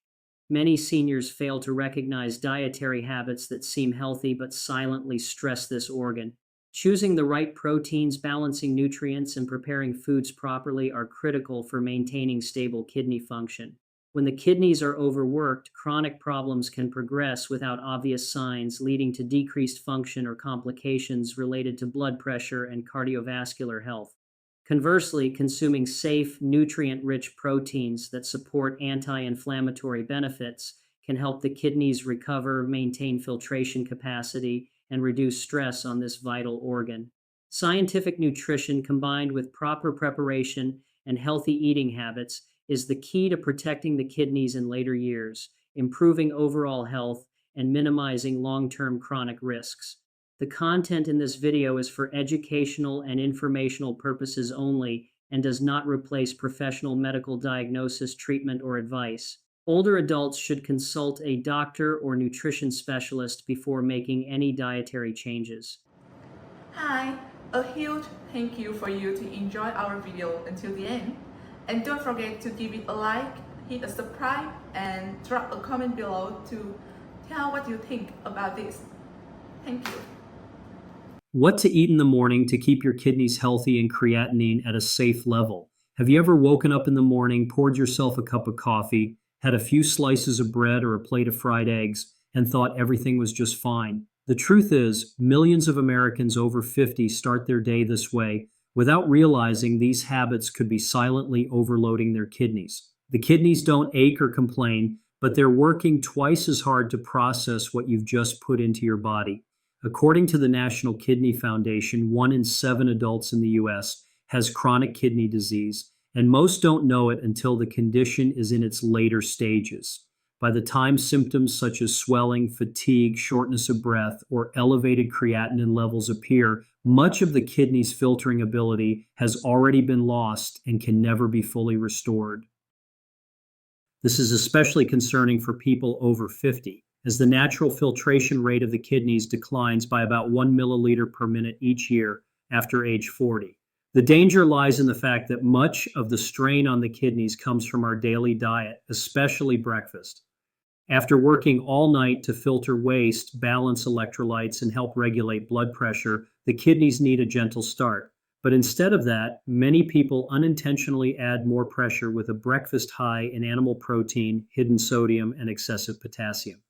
Many seniors fail to recognize dietary habits that seem healthy but silently stress this organ. Choosing the right proteins, balancing nutrients, and preparing foods properly are critical for maintaining stable kidney function. When the kidneys are overworked, chronic problems can progress without obvious signs, leading to decreased function or complications related to blood pressure and cardiovascular health. Conversely, consuming safe, nutrient-rich proteins that support anti-inflammatory benefits can help the kidneys recover, maintain filtration capacity, and reduce stress on this vital organ. Scientific nutrition combined with proper preparation and healthy eating habits is the key to protecting the kidneys in later years, improving overall health, and minimizing long-term chronic risks. The content in this video is for educational and informational purposes only and does not replace professional medical diagnosis, treatment, or advice. Older adults should consult a doctor or nutrition specialist before making any dietary changes. Hi, a huge thank you for you to enjoy our video until the end. And don't forget to give it a like, hit a subscribe, and drop a comment below to tell what you think about this. Thank you. What to eat in the morning to keep your kidneys healthy and creatinine at a safe level. Have you ever woken up in the morning, poured yourself a cup of coffee, had a few slices of bread or a plate of fried eggs, and thought everything was just fine? The truth is, millions of Americans over 50 start their day this way without realizing these habits could be silently overloading their kidneys. The kidneys don't ache or complain, but they're working twice as hard to process what you've just put into your body. According to the National Kidney Foundation, 1 in 7 adults in the U.S. has chronic kidney disease, and most don't know it until the condition is in its later stages. By the time symptoms such as swelling, fatigue, shortness of breath, or elevated creatinine levels appear, much of the kidney's filtering ability has already been lost and can never be fully restored. This is especially concerning for people over 50. as the natural filtration rate of the kidneys declines by about 1 milliliter per minute each year after age 40. The danger lies in the fact that much of the strain on the kidneys comes from our daily diet, especially breakfast. After working all night to filter waste, balance electrolytes, and help regulate blood pressure, the kidneys need a gentle start. But instead of that, many people unintentionally add more pressure with a breakfast high in animal protein, hidden sodium, and excessive potassium.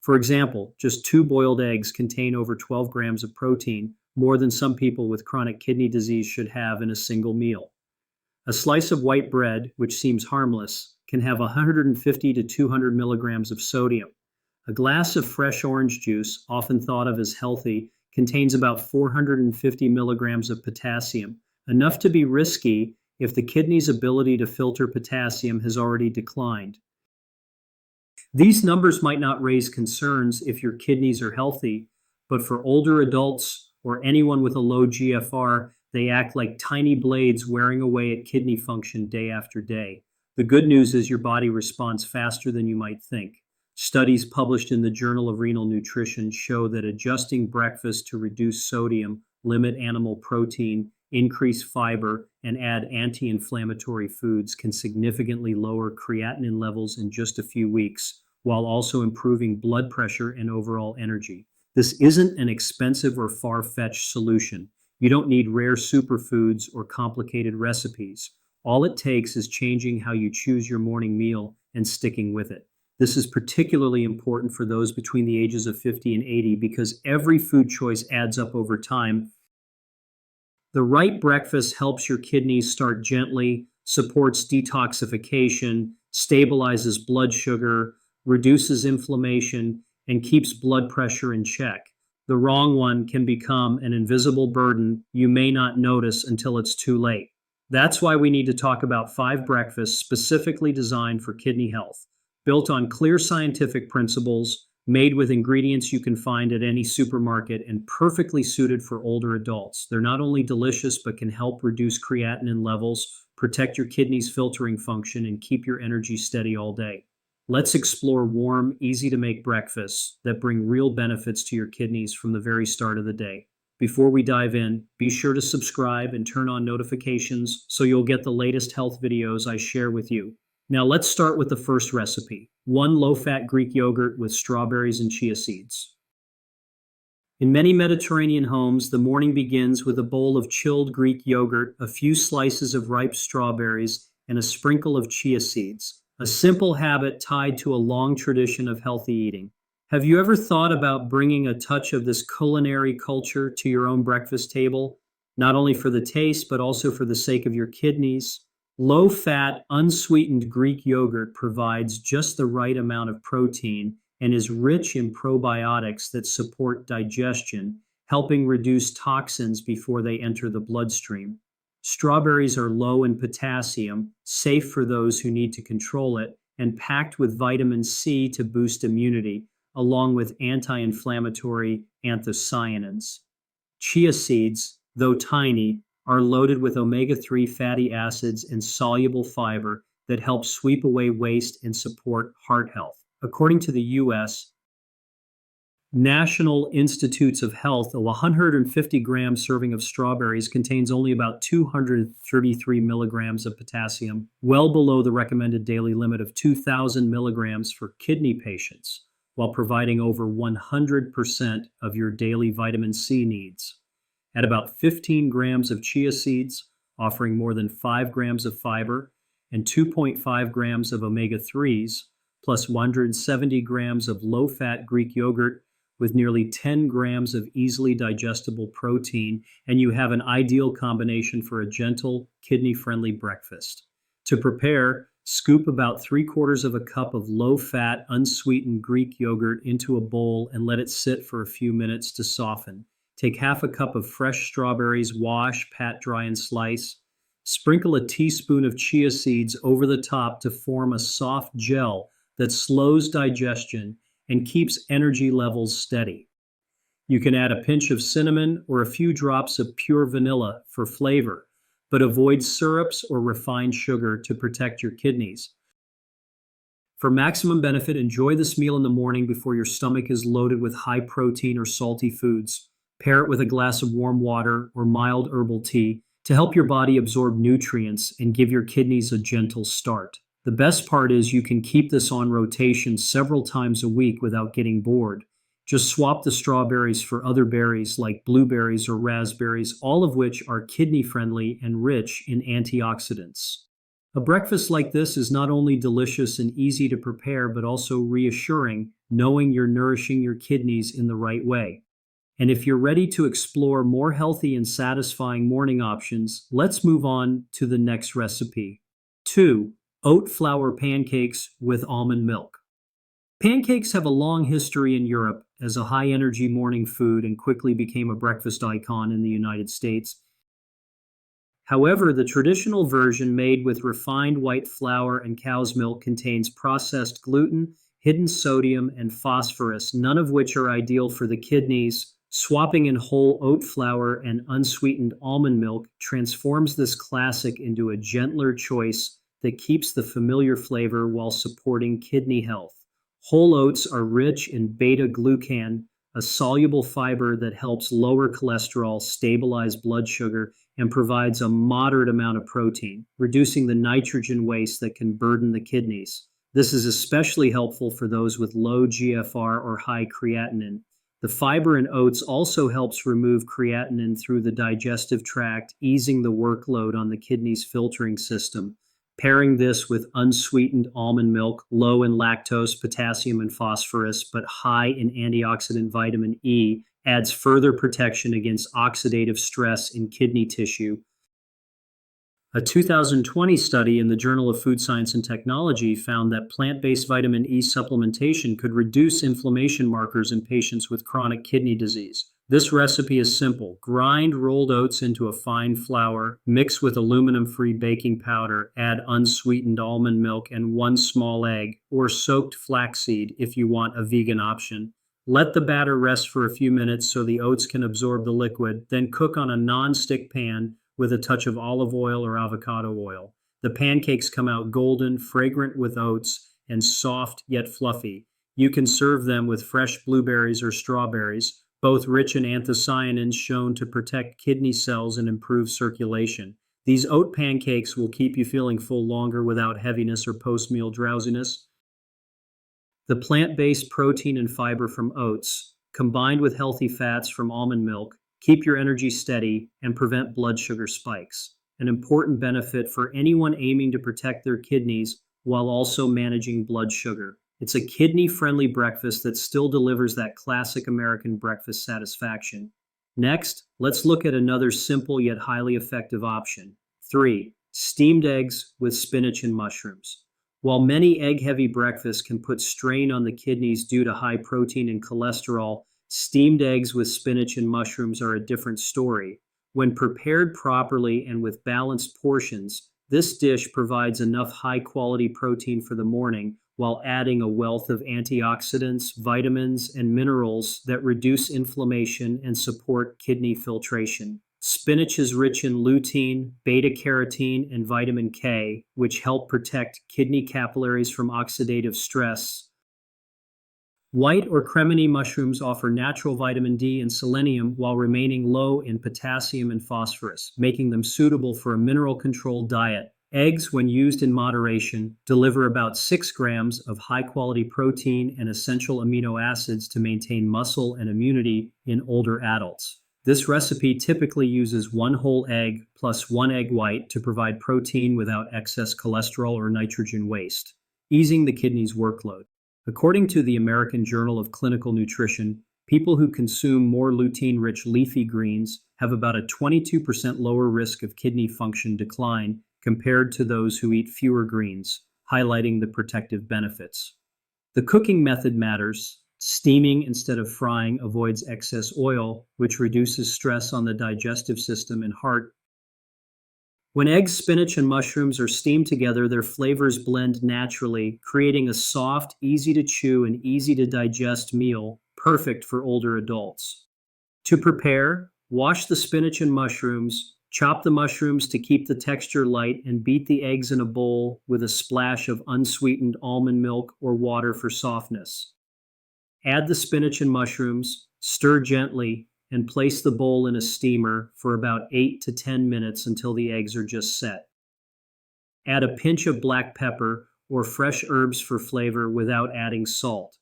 For example, just 2 boiled eggs contain over 12 grams of protein, more than some people with chronic kidney disease should have in a single meal. A slice of white bread, which seems harmless, can have 150 to 200 milligrams of sodium. A glass of fresh orange juice, often thought of as healthy, contains about 450 milligrams of potassium, enough to be risky if the kidney's ability to filter potassium has already declined. These numbers might not raise concerns if your kidneys are healthy, but for older adults or anyone with a low GFR, they act like tiny blades wearing away at kidney function day after day. The good news is your body responds faster than you might think. Studies published in the Journal of Renal Nutrition show that adjusting breakfast to reduce sodium, limit animal protein, increase fiber, and add anti-inflammatory foods can significantly lower creatinine levels in just a few weeks, while also improving blood pressure and overall energy. This isn't an expensive or far-fetched solution. You don't need rare superfoods or complicated recipes. All it takes is changing how you choose your morning meal and sticking with it. This is particularly important for those between the ages of 50 and 80 because every food choice adds up over time. The right breakfast helps your kidneys start gently, supports detoxification, stabilizes blood sugar, reduces inflammation, and keeps blood pressure in check. The wrong one can become an invisible burden you may not notice until it's too late. That's why we need to talk about 5 breakfasts specifically designed for kidney health, built on clear scientific principles, made with ingredients you can find at any supermarket, and perfectly suited for older adults. They're not only delicious, but can help reduce creatinine levels, protect your kidneys' filtering function, and keep your energy steady all day. Let's explore warm, easy-to-make breakfasts that bring real benefits to your kidneys from the very start of the day. Before we dive in, be sure to subscribe and turn on notifications so you'll get the latest health videos I share with you. Now let's start with the first recipe, 1 low-fat Greek yogurt with strawberries and chia seeds. In many Mediterranean homes, the morning begins with a bowl of chilled Greek yogurt, a few slices of ripe strawberries, and a sprinkle of chia seeds, a simple habit tied to a long tradition of healthy eating. Have you ever thought about bringing a touch of this culinary culture to your own breakfast table, not only for the taste, but also for the sake of your kidneys? Low-fat, unsweetened Greek yogurt provides just the right amount of protein and is rich in probiotics that support digestion, helping reduce toxins before they enter the bloodstream. Strawberries are low in potassium, safe for those who need to control it, and packed with vitamin C to boost immunity, along with anti-inflammatory anthocyanins. Chia seeds, though tiny, are loaded with omega-3 fatty acids and soluble fiber that help sweep away waste and support heart health. According to the U.S. National Institutes of Health, a 150-gram serving of strawberries contains only about 233 milligrams of potassium, well below the recommended daily limit of 2,000 milligrams for kidney patients, while providing over 100% of your daily vitamin C needs. At about 15 grams of chia seeds, offering more than 5 grams of fiber, and 2.5 grams of omega-3s, plus 170 grams of low-fat Greek yogurt with nearly 10 grams of easily digestible protein, and you have an ideal combination for a gentle, kidney-friendly breakfast. To prepare, scoop about 3/4 of a cup of low-fat, unsweetened Greek yogurt into a bowl and let it sit for a few minutes to soften. Take half a cup of fresh strawberries, wash, pat dry, and slice. Sprinkle a teaspoon of chia seeds over the top to form a soft gel that slows digestion and keeps energy levels steady. You can add a pinch of cinnamon or a few drops of pure vanilla for flavor, but avoid syrups or refined sugar to protect your kidneys. For maximum benefit, enjoy this meal in the morning before your stomach is loaded with high protein or salty foods. Pair it with a glass of warm water or mild herbal tea to help your body absorb nutrients and give your kidneys a gentle start. The best part is you can keep this on rotation several times a week without getting bored. Just swap the strawberries for other berries like blueberries or raspberries, all of which are kidney friendly and rich in antioxidants. A breakfast like this is not only delicious and easy to prepare, but also reassuring, knowing you're nourishing your kidneys in the right way. And if you're ready to explore more healthy and satisfying morning options, let's move on to the next recipe. 2. Oat flour pancakes with almond milk. Pancakes have a long history in Europe as a high-energy morning food and quickly became a breakfast icon in the United States. However, the traditional version made with refined white flour and cow's milk contains processed gluten, hidden sodium, and phosphorus, none of which are ideal for the kidneys. Swapping in whole oat flour and unsweetened almond milk transforms this classic into a gentler choice that keeps the familiar flavor while supporting kidney health. Whole oats are rich in beta-glucan, a soluble fiber that helps lower cholesterol, stabilize blood sugar, and provides a moderate amount of protein, reducing the nitrogen waste that can burden the kidneys. This is especially helpful for those with low GFR or high creatinine. The fiber in oats also helps remove creatinine through the digestive tract, easing the workload on the kidney's filtering system. Pairing this with unsweetened almond milk, low in lactose, potassium, and phosphorus, but high in antioxidant vitamin E, adds further protection against oxidative stress in kidney tissue. A 2020 study in the Journal of Food Science and Technology found that plant-based vitamin E supplementation could reduce inflammation markers in patients with chronic kidney disease. This recipe is simple. Grind rolled oats into a fine flour, mix with aluminum-free baking powder, add unsweetened almond milk and 1 small egg, or soaked flaxseed if you want a vegan option. Let the batter rest for a few minutes so the oats can absorb the liquid, then cook on a non-stick pan with a touch of olive oil or avocado oil. The pancakes come out golden, fragrant with oats, and soft yet fluffy. You can serve them with fresh blueberries or strawberries, both rich in anthocyanins shown to protect kidney cells and improve circulation. These oat pancakes will keep you feeling full longer without heaviness or post-meal drowsiness. The plant-based protein and fiber from oats, combined with healthy fats from almond milk, keep your energy steady and prevent blood sugar spikes. An important benefit for anyone aiming to protect their kidneys while also managing blood sugar. It's a kidney-friendly breakfast that still delivers that classic American breakfast satisfaction. Next, let's look at another simple yet highly effective option. 3. Steamed eggs with spinach and mushrooms. While many egg-heavy breakfasts can put strain on the kidneys due to high protein and cholesterol, steamed eggs with spinach and mushrooms are a different story. When prepared properly and with balanced portions, this dish provides enough high-quality protein for the morning while adding a wealth of antioxidants, vitamins, and minerals that reduce inflammation and support kidney filtration. Spinach is rich in lutein, beta-carotene, and vitamin K, which help protect kidney capillaries from oxidative stress. White or cremini mushrooms offer natural vitamin D and selenium while remaining low in potassium and phosphorus, making them suitable for a mineral-controlled diet. Eggs, when used in moderation, deliver about 6 grams of high-quality protein and essential amino acids to maintain muscle and immunity in older adults. This recipe typically uses 1 whole egg plus 1 egg white to provide protein without excess cholesterol or nitrogen waste, easing the kidney's workload. According to the American Journal of Clinical Nutrition, people who consume more lutein-rich leafy greens have about a 22% lower risk of kidney function decline compared to those who eat fewer greens, highlighting the protective benefits. The cooking method matters. Steaming instead of frying avoids excess oil, which reduces stress on the digestive system and heart. When eggs, spinach, and mushrooms are steamed together, their flavors blend naturally, creating a soft, easy-to-chew, and easy-to-digest meal, perfect for older adults. To prepare, wash the spinach and mushrooms, Chop the mushrooms to keep the texture light and beat the eggs in a bowl with a splash of unsweetened almond milk or water for softness. Add the spinach and mushrooms, stir gently, and place the bowl in a steamer for about 8 to 10 minutes until the eggs are just set. Add a pinch of black pepper or fresh herbs for flavor without adding salt.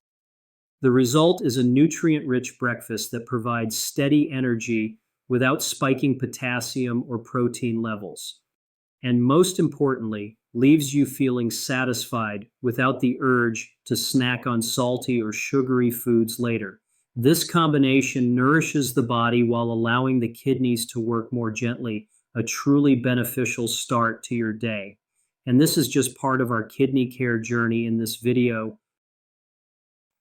The result is a nutrient-rich breakfast that provides steady energy without spiking potassium or protein levels. And most importantly, leaves you feeling satisfied without the urge to snack on salty or sugary foods later. This combination nourishes the body while allowing the kidneys to work more gently, a truly beneficial start to your day. And this is just part of our kidney care journey in this video.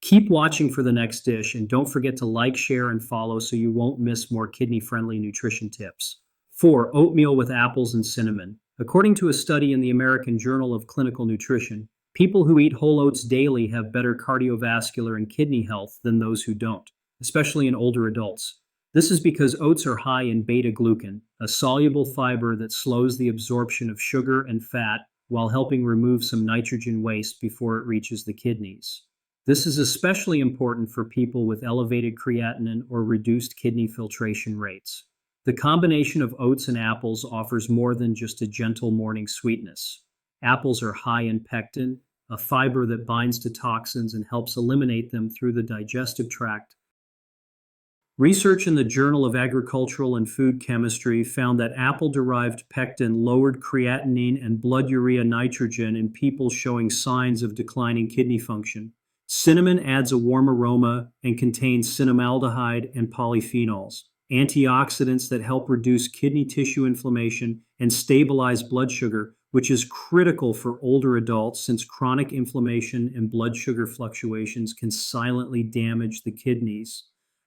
Keep watching for the next dish, and don't forget to like, share, and follow so you won't miss more kidney-friendly nutrition tips. 4. Oatmeal with apples and cinnamon. According to a study in the American Journal of Clinical Nutrition, people who eat whole oats daily have better cardiovascular and kidney health than those who don't, especially in older adults. This is because oats are high in beta-glucan, a soluble fiber that slows the absorption of sugar and fat while helping remove some nitrogen waste before it reaches the kidneys. This is especially important for people with elevated creatinine or reduced kidney filtration rates. The combination of oats and apples offers more than just a gentle morning sweetness. Apples are high in pectin, a fiber that binds to toxins and helps eliminate them through the digestive tract. Research in the Journal of Agricultural and Food Chemistry found that apple-derived pectin lowered creatinine and blood urea nitrogen in people showing signs of declining kidney function. Cinnamon adds a warm aroma and contains cinnamaldehyde and polyphenols, antioxidants that help reduce kidney tissue inflammation and stabilize blood sugar, which is critical for older adults since chronic inflammation and blood sugar fluctuations can silently damage the kidneys.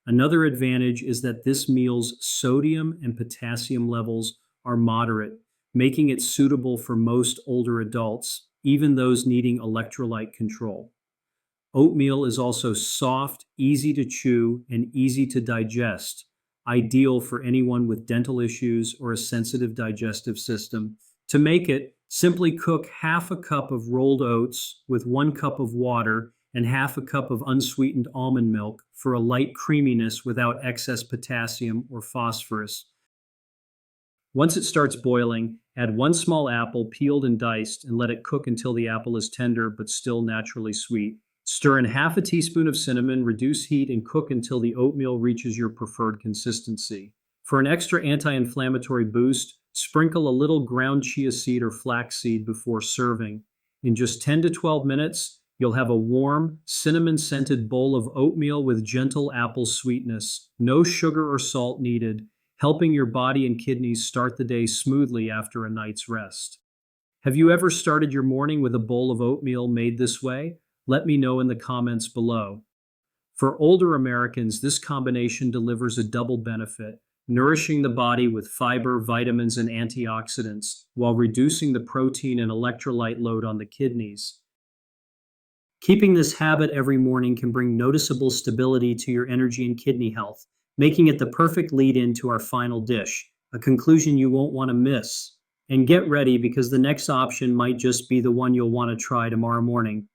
Another advantage is that this meal's sodium and potassium levels are moderate, making it suitable for most older adults, even those needing electrolyte control. Oatmeal is also soft, easy to chew, and easy to digest, ideal for anyone with dental issues or a sensitive digestive system. To make it, simply cook half a cup of rolled oats with 1 cup of water and half a cup of unsweetened almond milk for a light creaminess without excess potassium or phosphorus. Once it starts boiling, add 1 small apple peeled and diced and let it cook until the apple is tender but still naturally sweet. Stir in half a teaspoon of cinnamon, reduce heat, and cook until the oatmeal reaches your preferred consistency. For an extra anti-inflammatory boost, sprinkle a little ground chia seed or flax seed before serving. In just 10 to 12 minutes, you'll have a warm, cinnamon-scented bowl of oatmeal with gentle apple sweetness, no sugar or salt needed, helping your body and kidneys start the day smoothly after a night's rest. Have you ever started your morning with a bowl of oatmeal made this way? Let me know in the comments below. For older Americans, this combination delivers a double benefit, nourishing the body with fiber, vitamins, and antioxidants, while reducing the protein and electrolyte load on the kidneys. Keeping this habit every morning can bring noticeable stability to your energy and kidney health, making it the perfect lead-in to our final dish, a conclusion you won't want to miss. And get ready because the next option might just be the one you'll want to try tomorrow morning.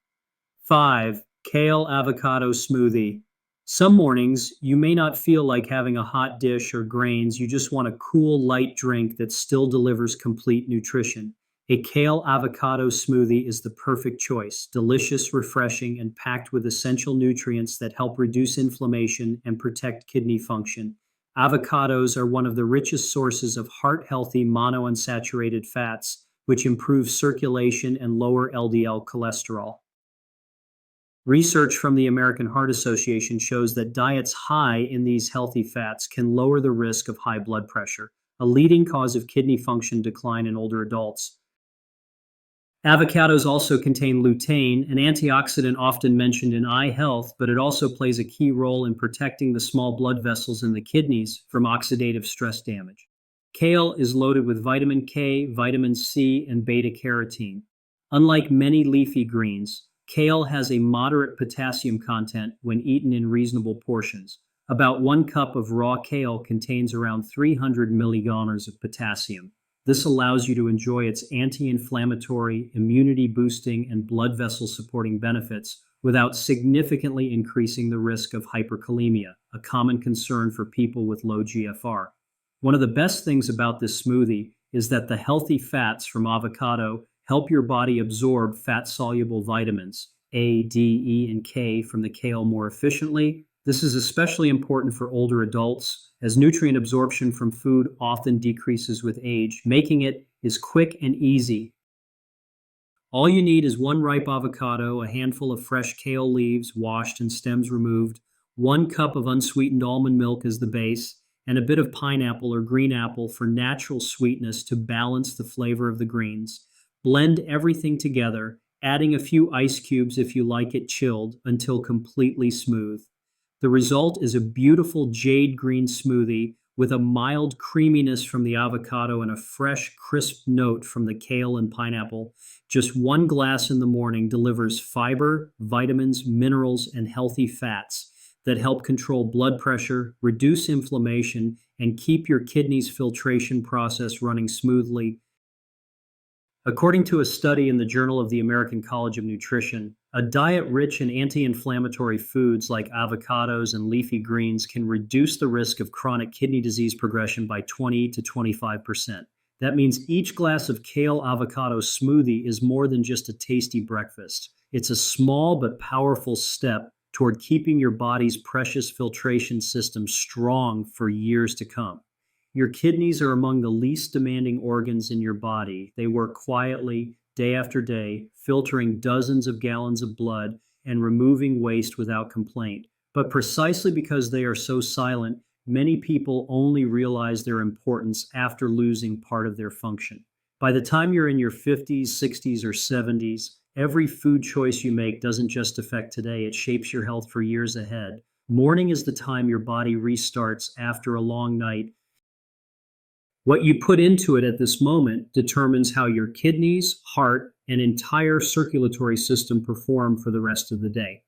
5. Kale avocado smoothie. Some mornings, you may not feel like having a hot dish or grains, you just want a cool, light drink that still delivers complete nutrition. A kale avocado smoothie is the perfect choice, delicious, refreshing, and packed with essential nutrients that help reduce inflammation and protect kidney function. Avocados are one of the richest sources of heart-healthy monounsaturated fats, which improve circulation and lower LDL cholesterol. Research from the American Heart Association shows that diets high in these healthy fats can lower the risk of high blood pressure, a leading cause of kidney function decline in older adults. Avocados also contain lutein, an antioxidant often mentioned in eye health, but it also plays a key role in protecting the small blood vessels in the kidneys from oxidative stress damage. Kale is loaded with vitamin K, vitamin C, and beta-carotene. Unlike many leafy greens, kale has a moderate potassium content when eaten in reasonable portions, About 1 cup of raw kale contains around 300 milligauers of potassium. This allows you to enjoy its anti-inflammatory, immunity-boosting, and blood vessel-supporting benefits without significantly increasing the risk of hyperkalemia, a common concern for people with low GFR. One of the best things about this smoothie is that the healthy fats from avocado help your body absorb fat-soluble vitamins A, D, E, and K from the kale more efficiently. This is especially important for older adults, as nutrient absorption from food often decreases with age, making it is quick and easy. All you need is 1 ripe avocado, a handful of fresh kale leaves, washed and stems removed, 1 cup of unsweetened almond milk as the base, and a bit of pineapple or green apple for natural sweetness to balance the flavor of the greens. Blend everything together, adding a few ice cubes if you like it chilled, until completely smooth. The result is a beautiful jade green smoothie with a mild creaminess from the avocado and a fresh, crisp note from the kale and pineapple. Just 1 glass in the morning delivers fiber, vitamins, minerals, and healthy fats that help control blood pressure, reduce inflammation, and keep your kidneys' filtration process running smoothly. According to a study in the Journal of the American College of Nutrition, a diet rich in anti-inflammatory foods like avocados and leafy greens can reduce the risk of chronic kidney disease progression by 20 to 25%. That means each glass of kale avocado smoothie is more than just a tasty breakfast. It's a small but powerful step toward keeping your body's precious filtration system strong for years to come. Your kidneys are among the least demanding organs in your body. They work quietly, day after day, filtering dozens of gallons of blood and removing waste without complaint. But precisely because they are so silent, many people only realize their importance after losing part of their function. By the time you're in your 50s, 60s, or 70s, every food choice you make doesn't just affect today, it shapes your health for years ahead. Morning is the time your body restarts after a long night. What you put into it at this moment determines how your kidneys, heart, and entire circulatory system perform for the rest of the day.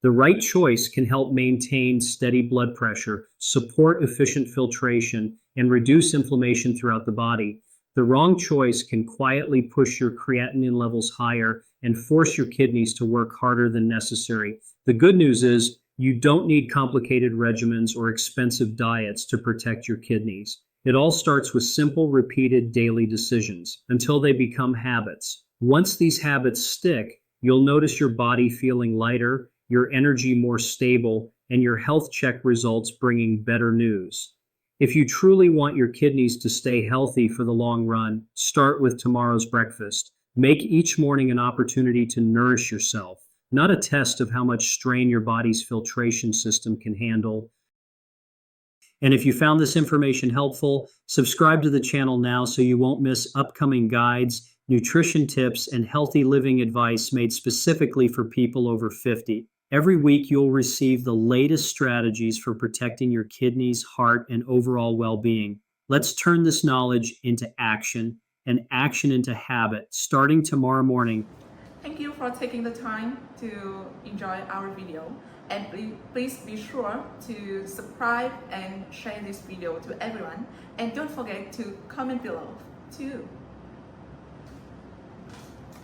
The right choice can help maintain steady blood pressure, support efficient filtration, and reduce inflammation throughout the body. The wrong choice can quietly push your creatinine levels higher and force your kidneys to work harder than necessary. The good news is you don't need complicated regimens or expensive diets to protect your kidneys. It all starts with simple, repeated daily decisions until they become habits. Once these habits stick, you'll notice your body feeling lighter, your energy more stable, and your health check results bringing better news. If you truly want your kidneys to stay healthy for the long run, start with tomorrow's breakfast. Make each morning an opportunity to nourish yourself, not a test of how much strain your body's filtration system can handle. And if you found this information helpful, subscribe to the channel now so you won't miss upcoming guides, nutrition tips, and healthy living advice made specifically for people over 50. Every week, you'll receive the latest strategies for protecting your kidneys, heart, and overall well-being. Let's turn this knowledge into action and action into habit, starting tomorrow morning. Thank you for taking the time to enjoy our video. And please be sure to subscribe and share this video to everyone. And don't forget to comment below too.